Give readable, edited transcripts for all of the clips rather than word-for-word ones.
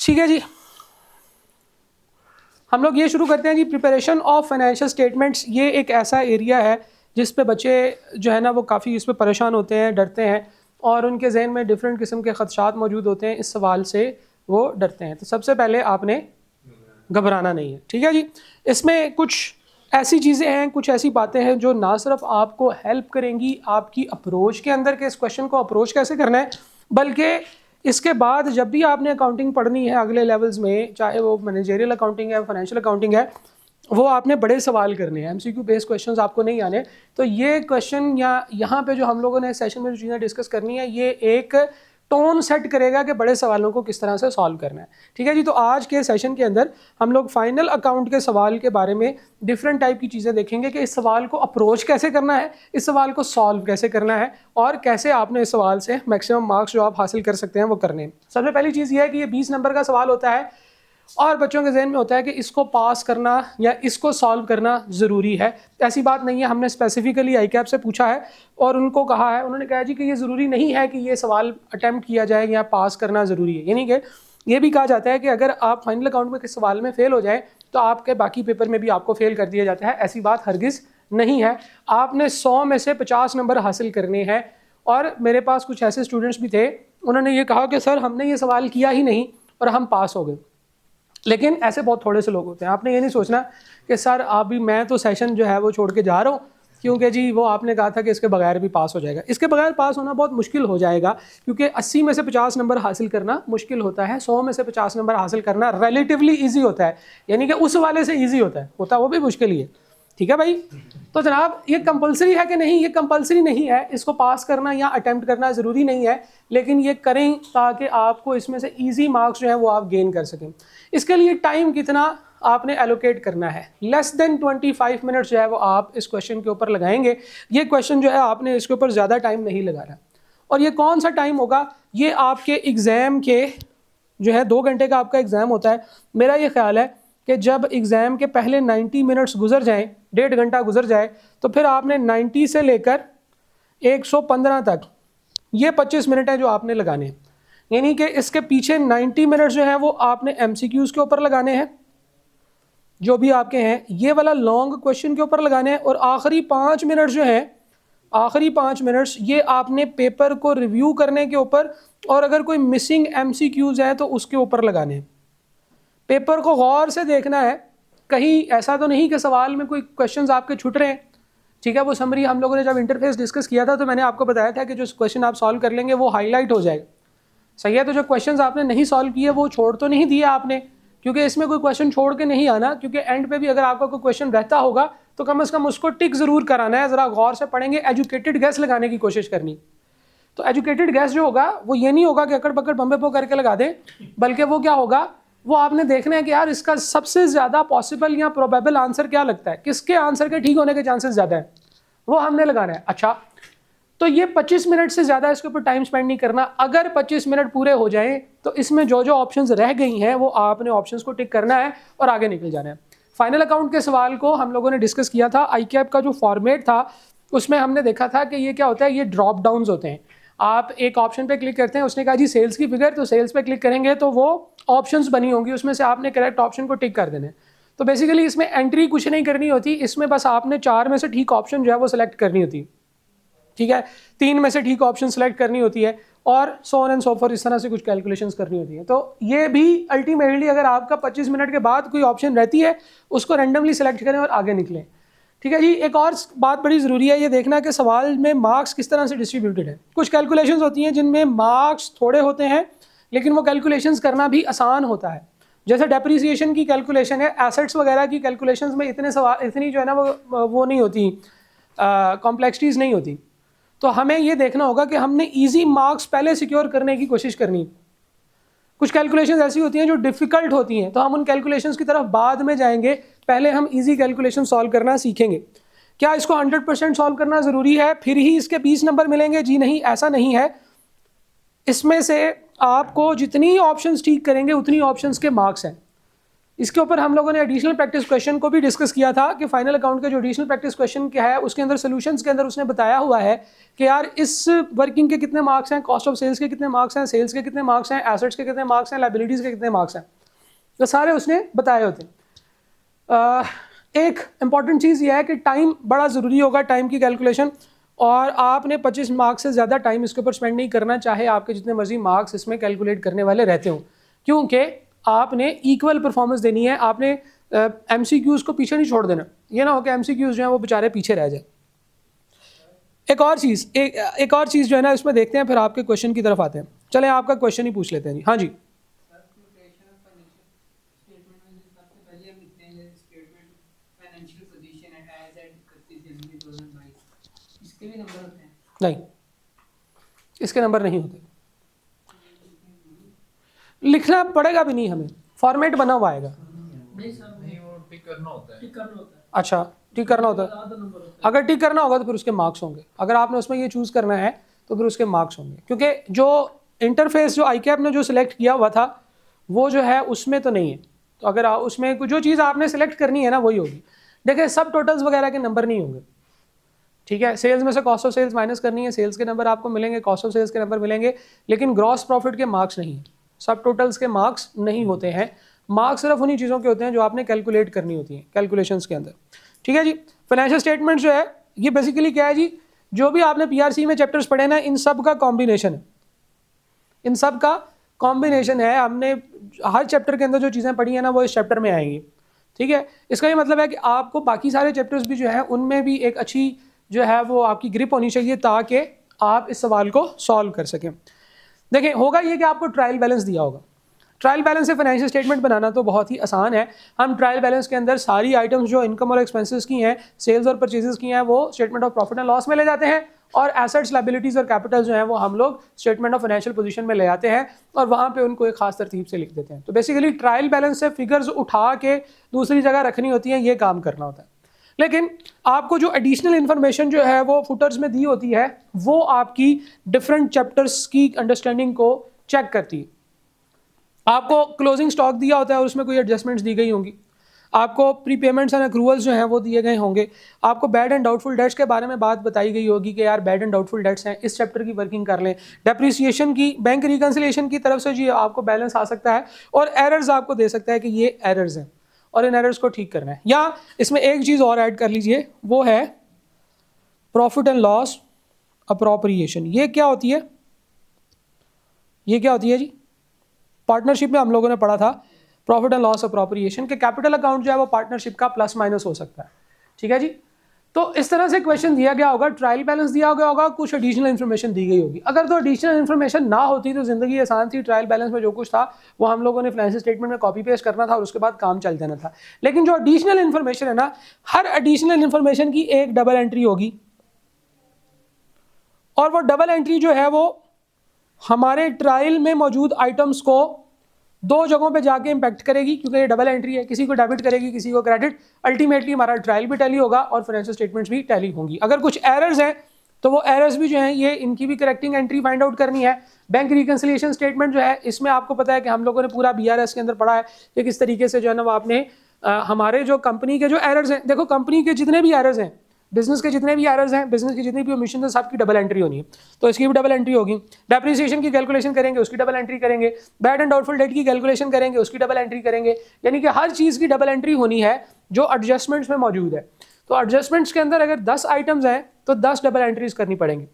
ठीक है जी, हम लोग ये शुरू करते हैं जी। प्रिपरेशन ऑफ फाइनेंशियल स्टेटमेंट्स, ये एक ऐसा एरिया है जिस पे बच्चे जो है ना वो काफ़ी इस पर परेशान होते हैं, डरते हैं, और उनके जहन में डिफरेंट किस्म के ख़दशात मौजूद होते हैं। इस सवाल से वो डरते हैं। तो सबसे पहले आपने घबराना नहीं है, ठीक है जी। इसमें कुछ ऐसी चीज़ें हैं, कुछ ऐसी बातें हैं जो ना सिर्फ आपको हेल्प करेंगी आपकी अप्रोच के अंदर, के इस क्वेश्चन को अप्रोच कैसे करना है, बल्कि इसके बाद जब भी आपने अकाउंटिंग पढ़नी है अगले लेवल्स में, चाहे वो मैनेजरियल अकाउंटिंग है, फाइनेंशियल अकाउंटिंग है, वो आपने बड़े सवाल करने हैं, एमसीक्यू बेस्ड क्वेश्चंस आपको नहीं आने। तो ये क्वेश्चन या यहाँ पे जो हम लोगों ने सेशन में जो चीज़ें डिस्कस करनी है, ये एक टोन सेट करेगा कि बड़े सवालों को किस तरह से सॉल्व करना है, ठीक है जी। तो आज के सेशन के अंदर हम लोग फाइनल अकाउंट के सवाल के बारे में डिफरेंट टाइप की चीज़ें देखेंगे कि इस सवाल को अप्रोच कैसे करना है, इस सवाल को सॉल्व कैसे करना है, और कैसे आपने इस सवाल से मैक्सिमम मार्क्स जो आप हासिल कर सकते हैं वो करने हैं। सबसे पहली चीज़ ये है कि ये 20 नंबर का सवाल होता है और बच्चों के जहन में होता है कि इसको पास करना या इसको सॉल्व करना ज़रूरी है। ऐसी बात नहीं है, हमने स्पेसिफिकली आईकैप से पूछा है और उनको कहा है, उन्होंने कहा जी कि ये ज़रूरी नहीं है कि ये सवाल अटैम्प्ट किया जाए या पास करना ज़रूरी है। यानी कि ये भी कहा जाता है कि अगर आप फाइनल अकाउंट में किस सवाल में फ़ेल हो जाए तो आपके बाकी पेपर में भी आपको फ़ेल कर दिया जाता है। ऐसी बात हरगिज़ नहीं है। आपने 100 में से 50 नंबर हासिल करने हैं। और मेरे पास कुछ ऐसे स्टूडेंट्स भी थे, उन्होंने ये कहा कि सर हमने ये सवाल किया ही नहीं और हम पास हो गए। लेकिन ऐसे बहुत थोड़े से लोग होते हैं। आपने ये नहीं सोचना कि सर अभी मैं तो सेशन जो है वो छोड़ के जा रहा हूँ क्योंकि जी वो आपने कहा था कि इसके बगैर भी पास हो जाएगा। इसके बगैर पास होना बहुत मुश्किल हो जाएगा क्योंकि 80 में से 50 नंबर हासिल करना मुश्किल होता है, 100 में से 50 नंबर हासिल करना रिलेटिवली ईजी होता है। यानी कि उस वाले से ईजी होता वो भी मुश्किल ही है, ठीक है भाई। तो जनाब ये कंपलसरी है कि नहीं? ये कंपलसरी नहीं है, इसको पास करना या अटेम्प्ट करना ज़रूरी नहीं है, लेकिन ये करें ताकि आपको इसमें से इजी मार्क्स जो है वो आप गेन कर सकें। इसके लिए टाइम कितना आपने एलोकेट करना है? लेस देन 25 मिनट्स जो है वो आप इस क्वेश्चन के ऊपर लगाएंगे। ये क्वेश्चन जो है आपने इसके ऊपर ज़्यादा टाइम नहीं लगाना। और ये कौन सा टाइम होगा? ये आपके एग्ज़ाम के जो है 2 घंटे का आपका एग्ज़ाम होता है। मेरा ये ख्याल है कि जब एग्ज़ाम के पहले 90 मिनट्स गुजर जाएं, 1.5 घंटा गुजर जाए, तो फिर आपने 90 से लेकर 115 तक ये 25 मिनट है जो आपने लगाने हैं। यानी कि इसके पीछे 90 मिनट्स जो है वो आपने एमसीक्यूज़ के ऊपर लगाने हैं जो भी आपके हैं, ये वाला लॉन्ग क्वेश्चन के ऊपर लगाने हैं, और आखिरी 5 मिनट जो है, आखिरी 5 मिनट्स ये आपने पेपर को रिव्यू करने के ऊपर, और अगर कोई मिसिंग एमसीक्यूज़ है तो उसके ऊपर लगाने हैं। पेपर को गौर से देखना है, कहीं ऐसा तो नहीं कि सवाल में कोई क्वेश्चंस आपके छूट रहे हैं, ठीक है। वो समरी हम लोगों ने जब इंटरफेस डिस्कस किया था तो मैंने आपको बताया था कि जो क्वेश्चन आप सॉल्व कर लेंगे वो हाईलाइट हो जाएगा, सही है। तो जो क्वेश्चंस आपने नहीं सॉल्व किए वो छोड़ तो नहीं दिए आपने, क्योंकि इसमें कोई क्वेश्चन छोड़ के नहीं आना, क्योंकि एंड पे भी अगर आपका कोई क्वेश्चन रहता होगा तो कम से कम उसको टिक ज़रूर कराना है। ज़रा गौर से पढ़ेंगे, एजुकेटेड गैस लगाने की कोशिश करनी। तो एजुकेटेड गैस जो होगा वो ये नहीं होगा कि अकड़ पकड़ बम्बे पो करके लगा दें, बल्कि वो क्या होगा, वो आपने देखना है कि यार इसका सबसे ज़्यादा पॉसिबल या प्रोबेबल आंसर क्या लगता है, किसके आंसर के ठीक होने के चांसेस ज़्यादा है, वो हमने लगाना है। अच्छा, तो ये 25 मिनट से ज़्यादा इसके ऊपर टाइम स्पेंड नहीं करना। अगर 25 मिनट पूरे हो जाएं तो इसमें जो जो ऑप्शंस रह गई हैं वो आपने ऑप्शंस को टिक करना है और आगे निकल जाना है। फाइनल अकाउंट के सवाल को हम लोगों ने डिस्कस किया था। आईकैप का जो फॉर्मेट था उसमें हमने देखा था कि ये क्या होता है, ये ड्रॉप डाउन्स होते हैं। आप एक ऑप्शन पे क्लिक करते हैं, उसने कहा जी सेल्स की फिगर, तो सेल्स पे क्लिक करेंगे तो वो ऑप्शंस बनी होंगी, उसमें से आपने करेक्ट ऑप्शन को टिक कर देना है। तो बेसिकली इसमें एंट्री कुछ नहीं करनी होती, इसमें बस आपने 4 में से ठीक ऑप्शन जो है वो सिलेक्ट करनी होती है, ठीक है। 3 में से ठीक ऑप्शन सेलेक्ट करनी होती है, और so on and so for, इस तरह से कुछ कैलकुलेशंस करनी होती है। तो ये भी अल्टीमेटली अगर आपका 25 मिनट के बाद कोई ऑप्शन रहती है उसको रैंडमली सेलेक्ट करें और आगे निकलें, ठीक है जी। एक और बात बड़ी ज़रूरी है, ये देखना कि सवाल में मार्क्स किस तरह से डिस्ट्रीब्यूटेड है। कुछ कैलकुलेशंस होती हैं जिनमें मार्क्स थोड़े होते हैं लेकिन वो कैलकुलेशंस करना भी आसान होता है। जैसे डेप्रिसिएशन की कैलकुलेशन है, एसेट्स वगैरह की कैलकुलेशंस में इतने सवाल, इतनी जो है ना वो नहीं होती, कॉम्प्लेक्सिटीज़ नहीं होती। तो हमें ये देखना होगा कि हमने इजी मार्क्स पहले सिक्योर करने की कोशिश करनी। कुछ कैलकुलेशंस ऐसी होती हैं जो डिफ़िकल्ट होती हैं, तो हम उन कैलकुलेशंस की तरफ बाद में जाएंगे, पहले हम इजी कैलकुलेशन सॉल्व करना सीखेंगे। क्या इसको 100% सॉल्व करना ज़रूरी है फिर ही इसके 20 नंबर मिलेंगे? जी नहीं, ऐसा नहीं है। इसमें से आपको जितनी ऑप्शंस ठीक करेंगे उतनी ऑप्शंस के मार्क्स हैं। इसके ऊपर हम लोगों ने एडिशनल प्रैक्टिस क्वेश्चन को भी डिस्कस किया था कि फाइनल अकाउंट का जो एडिशनल प्रैक्टिस क्वेश्चन क्या है उसके अंदर सोल्यूशंस के अंदर उसने बताया हुआ है कि यार इस वर्किंग के कितने मार्क्स हैं, कॉस्ट ऑफ सेल्स के कितने मार्क्स हैं, सेल्स के कितने मार्क्स हैं, एसेट्स के कितने मार्क्स हैं, लायबिलिटीज़ के कितने मार्क्स हैं, तो सारे उसने बताए होते हैं। एक इम्पॉर्टेंट चीज़ यह है कि टाइम बड़ा ज़रूरी होगा, टाइम की कैलकुलेशन, और आपने 25 मार्क्स से ज़्यादा टाइम इसके ऊपर स्पेंड नहीं करना, चाहे आपके जितने मर्जी मार्क्स इसमें कैलकुलेट करने वाले रहते हो, क्योंकि आपने इक्वल परफॉर्मेंस देनी है। आपने MCQs को पीछे नहीं छोड़ देना, ये ना हो कि MCQs जो है वो बेचारे पीछे रह जाए। एक और चीज़ जो है ना इसमें देखते हैं, फिर आपके क्वेश्चन की तरफ आते हैं। चलें आपका क्वेश्चन ही पूछ लेते हैं जी। हाँ जी, नहीं इसके नंबर नहीं होते, लिखना पड़ेगा भी नहीं, हमें फॉर्मेट बना हुआ आएगा। अच्छा, टिक करना होता है। अगर टिक करना होगा तो फिर उसके मार्क्स होंगे। अगर आपने उसमें ये चूज़ करना है तो फिर उसके मार्क्स होंगे, क्योंकि जो इंटरफेस जो ICAP ने जो सिलेक्ट किया हुआ था वो जो है उसमें तो नहीं है। तो अगर उसमें जो चीज़ आपने सेलेक्ट करनी है ना वही होगी। देखिए सब टोटल्स वगैरह के नंबर नहीं होंगे, ठीक है। सेल्स में से कॉस्ट ऑफ सेल्स माइनस करनी है, सेल्स के नंबर आपको मिलेंगे, कॉस्ट ऑफ सेल्स के नंबर मिलेंगे, लेकिन ग्रॉस प्रॉफिट के मार्क्स नहीं है, सब टोटल्स के मार्क्स नहीं होते हैं। मार्क्स सिर्फ उन्हीं चीज़ों के होते हैं जो आपने कैलकुलेट करनी होती हैं कैलकुलेशंस के अंदर, ठीक है जी। फाइनेंशियल स्टेटमेंट जो है ये बेसिकली क्या है जी, जो भी आपने PRC में चैप्टर्स पढ़े ना इन सब का कॉम्बिनेशन है, इन सब का कॉम्बिनेशन है। हमने हर चैप्टर के अंदर जो चीज़ें पढ़ी हैं ना वो इस चैप्टर में आएंगी, ठीक है। इसका ये मतलब है कि आपको बाकी सारे चैप्टर्स भी जो है उनमें भी एक अच्छी जो है वो आपकी ग्रिप होनी चाहिए ताकि आप इस सवाल को सॉल्व कर सकें। देखिए होगा ये कि आपको ट्रायल बैलेंस दिया होगा। ट्रायल बैलेंस से फाइनेंशियल स्टेटमेंट बनाना तो बहुत ही आसान है। हम ट्रायल बैलेंस के अंदर सारी आइटम्स जो इनकम और एक्सपेंसेस की हैं, सेल्स और परचेजेस की हैं, वो statement of profit and loss में ले जाते हैं, और एसेट्स, लायबिलिटीज़ और कैपिटल जो हैं वो हम लोग स्टेटमेंट ऑफ फाइनेंशियल पोजीशन में ले आते हैं और वहाँ पे उनको एक खास तरतीब से लिख देते हैं। तो बेसिकली ट्रायल बैलेंस से फिगर्स उठा के दूसरी जगह रखनी होती हैं, ये काम करना होता है। लेकिन आपको जो एडिशनल इन्फॉर्मेशन जो है वो फुटर्स में दी होती है वो आपकी डिफरेंट चैप्टर्स की अंडरस्टैंडिंग को चेक करती है। आपको क्लोजिंग स्टॉक दिया होता है और उसमें कोई एडजस्टमेंट्स दी गई होंगी, आपको प्रीपेमेंट्स एंड अक्रूवल्स जो हैं वो दिए गए होंगे, आपको बैड एंड डाउटफुल डेट्स के बारे में बात बताई गई होगी कि यार बैड एंड डाउटफुल डेट्स हैं, इस चैप्टर की वर्किंग कर लें। डेप्रिसिएशन की, बैंक रिकन्सिलिएशन की तरफ से जी आपको बैलेंस आ सकता है और एरर्स आपको दे सकता है कि ये एरर्स हैं और इन एरर्स को ठीक करना है। या इसमें एक चीज़ और ऐड कर लीजिए, वो है प्रॉफिट एंड लॉस अप्रोप्रिएशन। ये क्या होती है, ये क्या होती है जी? पार्टनरशिप में हम लोगों ने पढ़ा था प्रॉफिट एंड लॉस अप्रोप्रिएशन के कैपिटल अकाउंट जो है वो पार्टनरशिप का प्लस माइनस हो सकता है, ठीक है जी। तो इस तरह से क्वेश्चन दिया गया होगा, ट्रायल बैलेंस दिया गया होगा, कुछ एडिशनल इन्फॉर्मेशन दी गई होगी। अगर तो एडिशनल इन्फॉर्मेशन ना होती तो जिंदगी आसान थी, ट्रायल बैलेंस में जो कुछ था वो हम लोगों ने फाइनेंशियल स्टेटमेंट में कॉपी पेस्ट करना था और उसके बाद काम चल जाना था। लेकिन जो एडिशनल इन्फॉर्मेशन है ना, हर एडिशनल इन्फॉर्मेशन की एक डबल एंट्री होगी और वो डबल एंट्री जो है वो हमारे ट्रायल में मौजूद आइटम्स को दो जगहों पे जाके इम्पैक्ट करेगी, क्योंकि ये डबल एंट्री है, किसी को डेबिट करेगी किसी को क्रेडिट। अल्टीमेटली हमारा ट्रायल भी टैली होगा और फाइनेंशियल स्टेटमेंट्स भी टैली होंगी। अगर कुछ एरर्स हैं तो वो एरर्स भी जो हैं ये इनकी भी करेक्टिंग एंट्री फाइंड आउट करनी है। बैंक रिकन्सिलिएशन स्टेटमेंट जो है इसमें आपको पता है कि हम लोगों ने पूरा BRS के अंदर पढ़ा है कि किस तरीके से जो है ना वो आपने हमारे जो कंपनी के जो एरर्स हैं, देखो कंपनी के जितने भी एरर्स हैं, बिजनेस के जितने भी एरर्स हैं, बिजनेस की जितनी भी ओमिशन है, सबकी डबल एंट्री होनी है, तो इसकी भी डबल एंट्री होगी। डेप्रिसिएशन की कैलकुलेशन करेंगे उसकी डबल एंट्री करेंगे, बैड एंड डाउटफुल डेट की कैलकुलेशन करेंगे उसकी डबल एंट्री करेंगे, यानी कि हर चीज़ की डबल एंट्री होनी है जो एडजस्टमेंट्स में मौजूद है। तो एडजस्टमेंट्स के अंदर अगर 10 आइटम्स हैं तो 10 डबल एंट्रीज करनी पड़ेंगी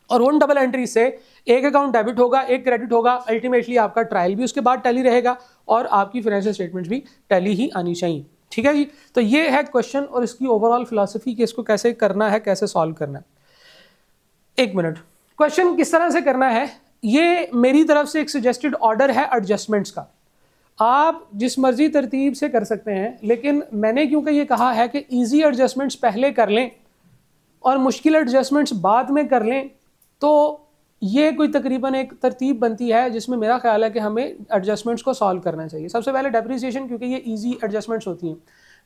और उन डबल एंट्री से एक अकाउंट डेबिट होगा, एक क्रेडिट होगा। अल्टीमेटली आपका ट्रायल भी उसके बाद टैली रहेगा और आपकी फाइनेंशियल स्टेटमेंट्स भी टैली ही आनी चाहिए, ठीक है जी। तो ये है क्वेश्चन और इसकी ओवरऑल फिलॉसफी कि इसको कैसे करना है, कैसे सॉल्व करना है। एक मिनट, क्वेश्चन किस तरह से करना है, ये मेरी तरफ से एक सजेस्टेड ऑर्डर है एडजस्टमेंट्स का। आप जिस मर्जी तरतीब से कर सकते हैं, लेकिन मैंने क्योंकि ये कहा है कि इजी एडजस्टमेंट्स पहले कर लें और मुश्किल एडजस्टमेंट्स बाद में कर लें, तो ये कोई तकरीबन एक तरतीब बनती है जिसमें मेरा ख्याल है कि हमें एडजस्टमेंट्स को सॉल्व करना चाहिए। सबसे पहले डेप्रिसिएशन, क्योंकि ये इजी एडजस्टमेंट्स होती हैं।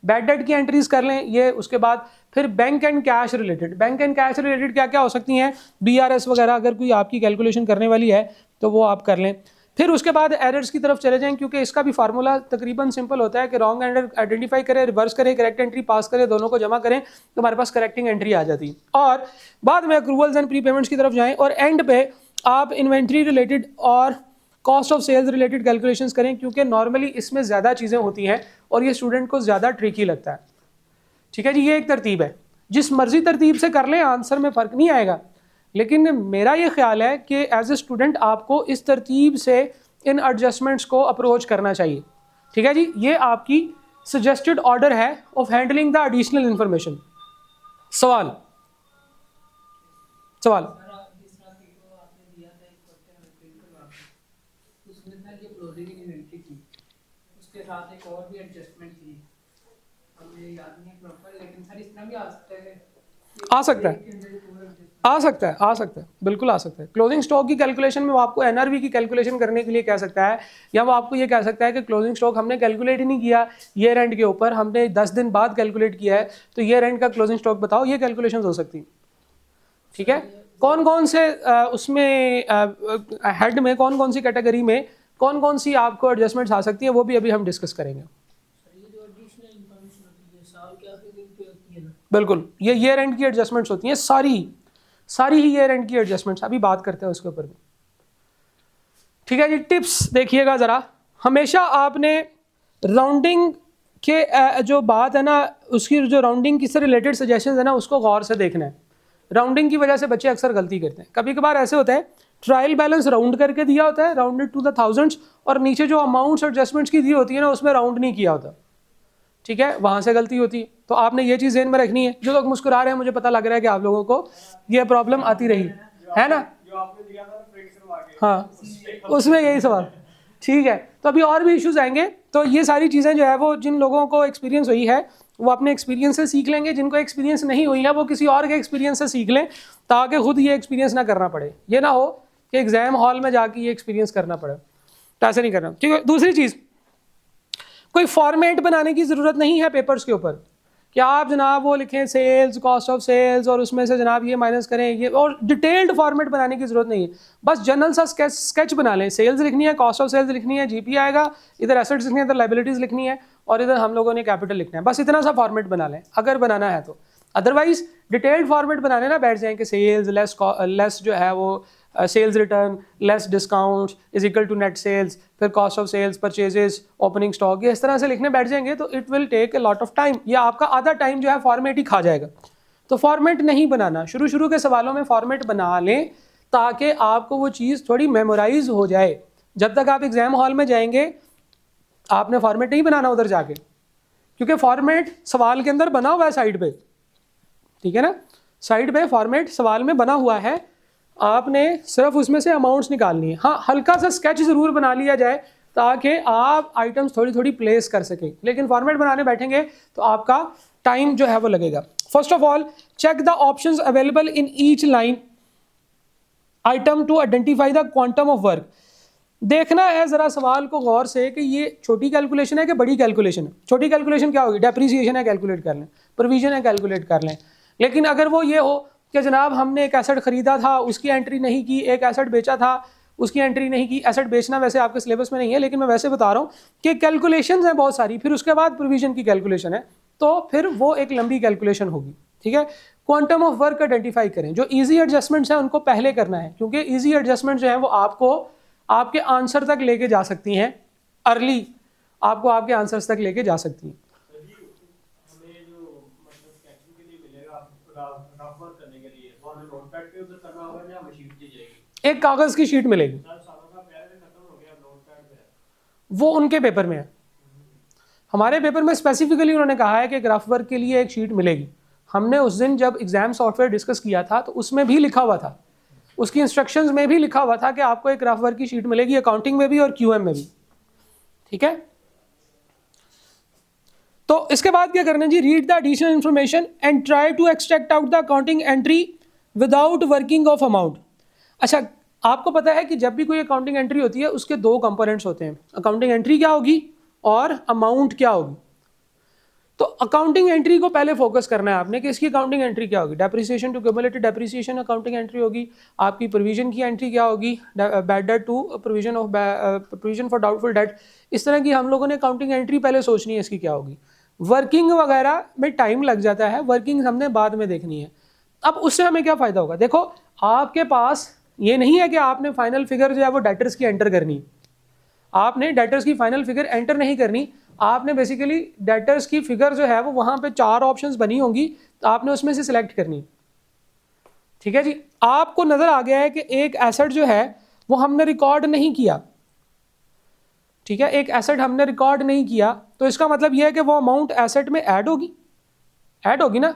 बैड डेट की एंट्रीज कर लें ये, उसके बाद फिर bank and cash related. Bank and cash related क्या क्या हो सकती हैं, BRS वगैरह अगर कोई आपकी कैलकुलेशन करने वाली है तो वो आप कर लें। फिर उसके बाद एरर्स की तरफ चले जाएं, क्योंकि इसका भी फार्मूला तकरीबन सिंपल होता है कि रॉन्ग एंटर आइडेंटिफाई करें, रिवर्स करें, करेक्ट एंट्री पास करें, दोनों को जमा करें तो हमारे पास करेक्टिंग एंट्री आ जाती है। और बाद में अक्रूवल्स एंड प्री पेमेंट्स की तरफ जाएं और एंड पे आप इन्वेंट्री रिलेटेड और cost of sales related calculations करें, क्योंकि नॉर्मली इसमें ज़्यादा चीज़ें होती हैं और ये स्टूडेंट को ज़्यादा ट्रिकी लगता है। ठीक है जी, ये एक तरतीब है, जिस मर्जी तरतीब से कर लें आंसर में फ़र्क नहीं आएगा, लेकिन मेरा ये ख्याल है कि एज ए स्टूडेंट आपको इस तरतीब से इन एडजस्टमेंट्स को अप्रोच करना चाहिए। ठीक है जी, ये आपकी सजेस्टेड ऑर्डर है of handling the additional information. सवाल सवाल उसके साथ एक और भी एडजस्टमेंट थी, हमें याद नहीं प्रॉपर, लेकिन सर इस तरह भी आ सकता है, आ सकता है, बिल्कुल आ सकता है। क्लोजिंग स्टॉक की कैलकुलेशन में वो आपको एनआरवी की कैलकुलेशन करने के लिए कह सकता है, या वो आपको ये कह सकता है कि क्लोजिंग स्टॉक हमने कैलकुलेट ही नहीं किया ईयर एंड के ऊपर, हमने 10 दिन बाद कैलकुलेट किया है, तो ईयर एंड का क्लोजिंग स्टॉक बताओ। ये कैलकुलेशन हो सकती है। ठीक है, कौन कौन से उसमें हेड में कौन कौन सी कैटेगरी में कौन कौन सी आपको एडजस्टमेंट्स आ सकती है, वो भी अभी हम डिस्कस करेंगे। बिल्कुल, ये ईयर एंड की एडजस्टमेंट्स होती हैं, सारी ही ईयर एंड की एडजस्टमेंट्स, अभी बात करते हैं उसके ऊपर भी। ठीक है जी, टिप्स देखिएगा ज़रा, हमेशा आपने राउंडिंग के जो बात है ना, उसकी जो राउंडिंग की से रिलेटेड सजेशंस है ना, उसको गौर से देखना है। राउंडिंग की वजह से बच्चे अक्सर गलती करते हैं। कभी कभार ऐसे होता है ट्रायल बैलेंस राउंड करके दिया होता है, राउंडेड टू द थाउजेंड्स, और नीचे जो अमाउंट्स एडजस्टमेंट्स की दी होती है ना, उसमें राउंड नहीं किया होता। ठीक है, वहाँ से गलती होती है। तो आपने ये चीज़ ध्यान में रखनी है। जो लोग मुस्कुरा रहे हैं, मुझे पता लग रहा है कि आप लोगों को ये प्रॉब्लम आती रही है ना। हाँ, उसमें यही सवाल। ठीक है, तो अभी और भी इश्यूज आएंगे, तो ये सारी चीज़ें जो है वो जिन लोगों को एक्सपीरियंस हुई है वो अपने एक्सपीरियंस से सीख लेंगे, जिनको एक्सपीरियंस नहीं हुई है वो किसी और के एक्सपीरियंस से सीख लें, ताकि खुद ये एक्सपीरियंस ना करना पड़े। ये ना हो कि एग्जाम हॉल में जाके ये एक्सपीरियंस करना पड़े, तो ऐसे नहीं करना। ठीक है, दूसरी चीज़, कोई फॉर्मेट बनाने की ज़रूरत नहीं है पेपर्स के ऊपर कि आप जनाब वो लिखें सेल्स, कॉस्ट ऑफ सेल्स, और उसमें से जनाब ये माइनस करें, ये, और डिटेल्ड फॉर्मेट बनाने की ज़रूरत नहीं है। बस जनरल सा स्केच बना लें, सेल्स लिखनी है, कॉस्ट ऑफ सेल्स लिखनी है, जीपी आएगा, इधर एसेट्स लिखनी है, इधर लाइबिलिटीज़ लिखनी है, और इधर हम लोगों ने कैपिटल लिखना है। बस इतना सा फॉर्मेट बना लें अगर बनाना है तो। अदरवाइज डिटेल्ड फॉर्मेट बनाने ना बैठ जाएँ कि सेल्स लेस जो है वो sales return less discount is equal to net sales, फिर cost of sales, purchases, opening stock, ये इस तरह से लिखने बैठ जाएंगे तो it will take a lot of time. या आपका आधा टाइम जो है फॉर्मेट ही खा जाएगा। तो फॉर्मेट नहीं बनाना, शुरू के सवालों में फॉर्मेट बना लें ताकि आपको वो चीज़ थोड़ी मेमोराइज हो जाए। जब तक आप एग्जाम हॉल में जाएंगे आपने फॉर्मेट नहीं बनाना उधर जाके, क्योंकि फॉर्मेट सवाल के अंदर बना हुआ है साइड पे। ठीक है ना, साइड पे फॉर्मेट सवाल में बना हुआ है, आपने सिर्फ उसमें से अमाउंट्स निकालनी है। हाँ, हल्का सा स्केच ज़रूर बना लिया जाए ताकि आप आइटम्स थोड़ी थोड़ी प्लेस कर सकें, लेकिन फॉर्मेट बनाने बैठेंगे तो आपका टाइम जो है वो लगेगा। First of all, check the options available in each line item to identify the quantum of work. देखना है ज़रा सवाल को गौर से कि ये छोटी कैलकुलेशन है कि बड़ी कैलकुलेशन है। छोटी कैलकुलेशन क्या होगी, डेप्रीसिएशन है, कैलकुलेट कर लें, प्रोविजन है, कैलकुलेट कर लें। लेकिन अगर वो ये हो कि जनाब हमने एक एसेट ख़रीदा था, उसकी एंट्री नहीं की, एक एसेट बेचा था, उसकी एंट्री नहीं की। एसेट बेचना वैसे आपके सिलेबस में नहीं है, लेकिन मैं वैसे बता रहा हूँ कि कैलकुलेशंस हैं बहुत सारी, फिर उसके बाद प्रोविजन की कैलकुलेशन है, तो फिर वो एक लंबी कैलकुलेशन होगी। ठीक है, क्वांटम ऑफ वर्क आइडेंटिफाई करें। जो ईजी एडजस्टमेंट्स हैं उनको पहले करना है, क्योंकि ईजी एडजस्टमेंट जो है वो आपको आपके आंसर तक लेके जा सकती हैं, अर्ली आपको आपके आंसर्स तक लेके जा सकती हैं। एक कागज की शीट मिलेगी, वो उनके पेपर में है। हमारे पेपर में स्पेसिफिकली उन्होंने कहा है कि ग्राफ वर्क के लिए एक शीट मिलेगी। हमने उस दिन जब एग्जाम सॉफ्टवेयर डिस्कस किया था तो उसमें भी लिखा हुआ था, उसकी इंस्ट्रक्शंस में भी लिखा हुआ था कि आपको एक ग्राफ वर्क की शीट मिलेगी, अकाउंटिंग में भी और क्यूएम में भी। ठीक है, तो इसके बाद क्या करना है जी, read the additional information and try to extract out the accounting entry without working of amount. अच्छा, आपको पता है कि जब भी कोई अकाउंटिंग एंट्री होती है उसके दो कंपोनेंट्स होते हैं, अकाउंटिंग एंट्री क्या होगी और अमाउंट क्या होगी। तो अकाउंटिंग एंट्री को पहले फोकस करना है आपने कि इसकी अकाउंटिंग एंट्री क्या होगी। Depreciation to accumulated depreciation accounting entry होगी, आपकी प्रोविजन की एंट्री क्या होगी, bad debt to provision for doubtful debt, इस तरह की हम लोगों ने अकाउंटिंग एंट्री पहले सोचनी है इसकी क्या होगी। वर्किंग वगैरह में टाइम लग जाता है, वर्किंग हमने बाद में देखनी है। अब उससे हमें क्या फ़ायदा होगा, देखो आपके पास ये नहीं है कि आपने फाइनल फिगर जो है वो डेटर्स की एंटर करनी, आपने डेटर्स की फाइनल फिगर एंटर नहीं करनी, आपने बेसिकली डेटर्स की फिगर जो है वो वहाँ पे 4 ऑप्शंस बनी होंगी, तो आपने उसमें से सिलेक्ट करनी। ठीक है जी, आपको नज़र आ गया है कि एक एसेट जो है वो हमने रिकॉर्ड नहीं किया, ठीक है, एक एसेट हमने रिकॉर्ड नहीं किया, तो इसका मतलब यह है कि वो अमाउंट एसेट में ऐड होगी ना।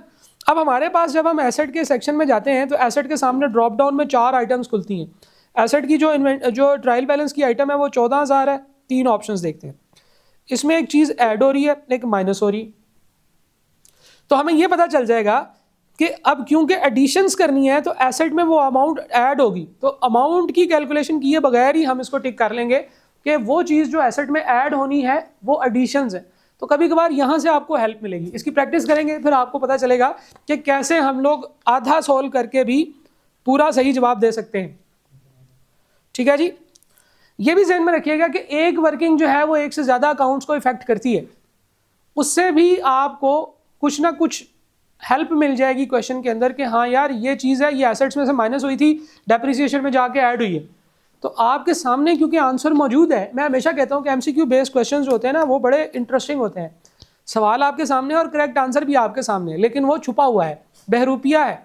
अब हमारे पास जब हम एसेट के सेक्शन में जाते हैं तो एसेट के सामने ड्रॉप डाउन में 4 आइटम्स खुलती हैं। एसेट की जो ट्रायल बैलेंस की आइटम है वो 14,000 है, 3 ऑप्शंस देखते हैं, इसमें एक चीज़ ऐड हो रही है एक माइनस हो रही, तो हमें ये पता चल जाएगा कि अब क्योंकि एडिशंस करनी है तो एसेट में वो अमाउंट ऐड होगी, तो अमाउंट की कैलकुलेशन किए बगैर ही हम इसको टिक कर लेंगे कि वो चीज़ जो एसेट में ऐड होनी है वो एडिशंस है। तो कभी कभार यहाँ से आपको हेल्प मिलेगी, इसकी प्रैक्टिस करेंगे फिर आपको पता चलेगा कि कैसे हम लोग आधा सॉल्व करके भी पूरा सही जवाब दे सकते हैं। ठीक है जी, ये भी ध्यान में रखिएगा कि एक वर्किंग जो है वो एक से ज़्यादा अकाउंट्स को इफेक्ट करती है, उससे भी आपको कुछ ना कुछ हेल्प मिल जाएगी क्वेश्चन के अंदर कि हाँ यार ये चीज़ है, ये एसेट्स में से माइनस हुई थी, डेप्रिसिएशन में जाके ऐड हुई है, तो आपके सामने क्योंकि आंसर मौजूद है। मैं हमेशा कहता हूँ कि एमसीक्यू बेस्ड क्वेश्चंस होते हैं ना वो बड़े इंटरेस्टिंग होते हैं, सवाल आपके सामने और करेक्ट आंसर भी आपके सामने, लेकिन वो छुपा हुआ है, बहरूपिया है,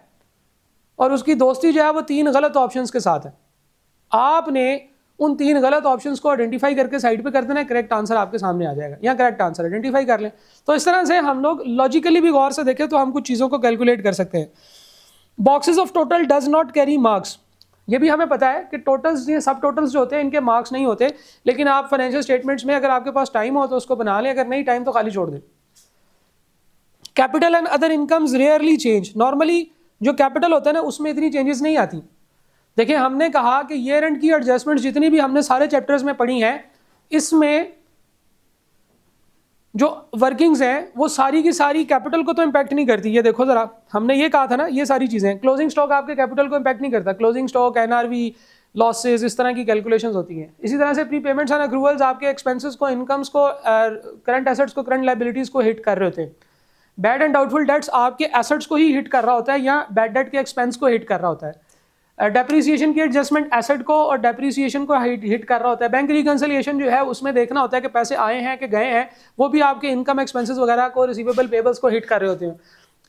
और उसकी दोस्ती जो है वो 3 गलत ऑप्शंस के साथ है। आपने उन 3 गलत ऑप्शंस को आइडेंटिफाई करके साइड पे कर देना, करेक्ट आंसर आपके सामने आ जाएगा, या करेक्ट आंसर आइडेंटिफाई कर लें। तो इस तरह से हम लोग लॉजिकली भी गौर से देखें तो हम कुछ चीज़ों को कैलकुलेट कर सकते हैं। Boxes of total does not carry marks, ये भी हमें पता है कि टोटल्स ये सब टोटल्स जो होते हैं इनके मार्क्स नहीं होते, लेकिन आप फाइनेंशियल स्टेटमेंट्स में अगर आपके पास टाइम हो तो उसको बना लें, अगर नहीं टाइम तो खाली छोड़ दें। Capital and other incomes rarely change, normally जो कैपिटल होता है ना उसमें इतनी चेंजेस नहीं आती। देखिए हमने कहा कि ईयर एंड की एडजस्टमेंट जितनी भी हमने सारे चैप्टर्स में पढ़ी हैं, इसमें जो वर्किंग्स हैं वो सारी की सारी कैपिटल को तो इम्पैक्ट नहीं करती। ये देखो जरा, हमने ये कहा था ना, ये सारी चीज़ें, क्लोजिंग स्टॉक आपके कैपिटल को इम्पैक्ट नहीं करता, क्लोजिंग स्टॉक, एनआरवी, लॉसेस, इस तरह की कैलकुलेशंस होती हैं। इसी तरह से प्री पेमेंट्स एंड एक्रूवल्स आपके एक्सपेंसेस को, इनकम्स को, करंट एसेट्स को, करंट लायबिलिटीज़ को हिट कर रहे होते हैं। बैड एंड डाउटफुल डेट्स आपके एसेट्स को ही हिट कर रहा होता है या बैड डेट के एक्सपेंस को हिट कर रहा होता है। डेप्रिसिएशन की एडजस्टमेंट एसेट को और डेप्रिसिएशन को हिट कर रहा होता है। बैंक रिकंसिलिएशन जो है उसमें देखना होता है कि पैसे आए हैं कि गए हैं, वो भी आपके इनकम एक्सपेंसेस वगैरह को, रिसीवेबल पेबल्स को हिट कर रहे होते हैं।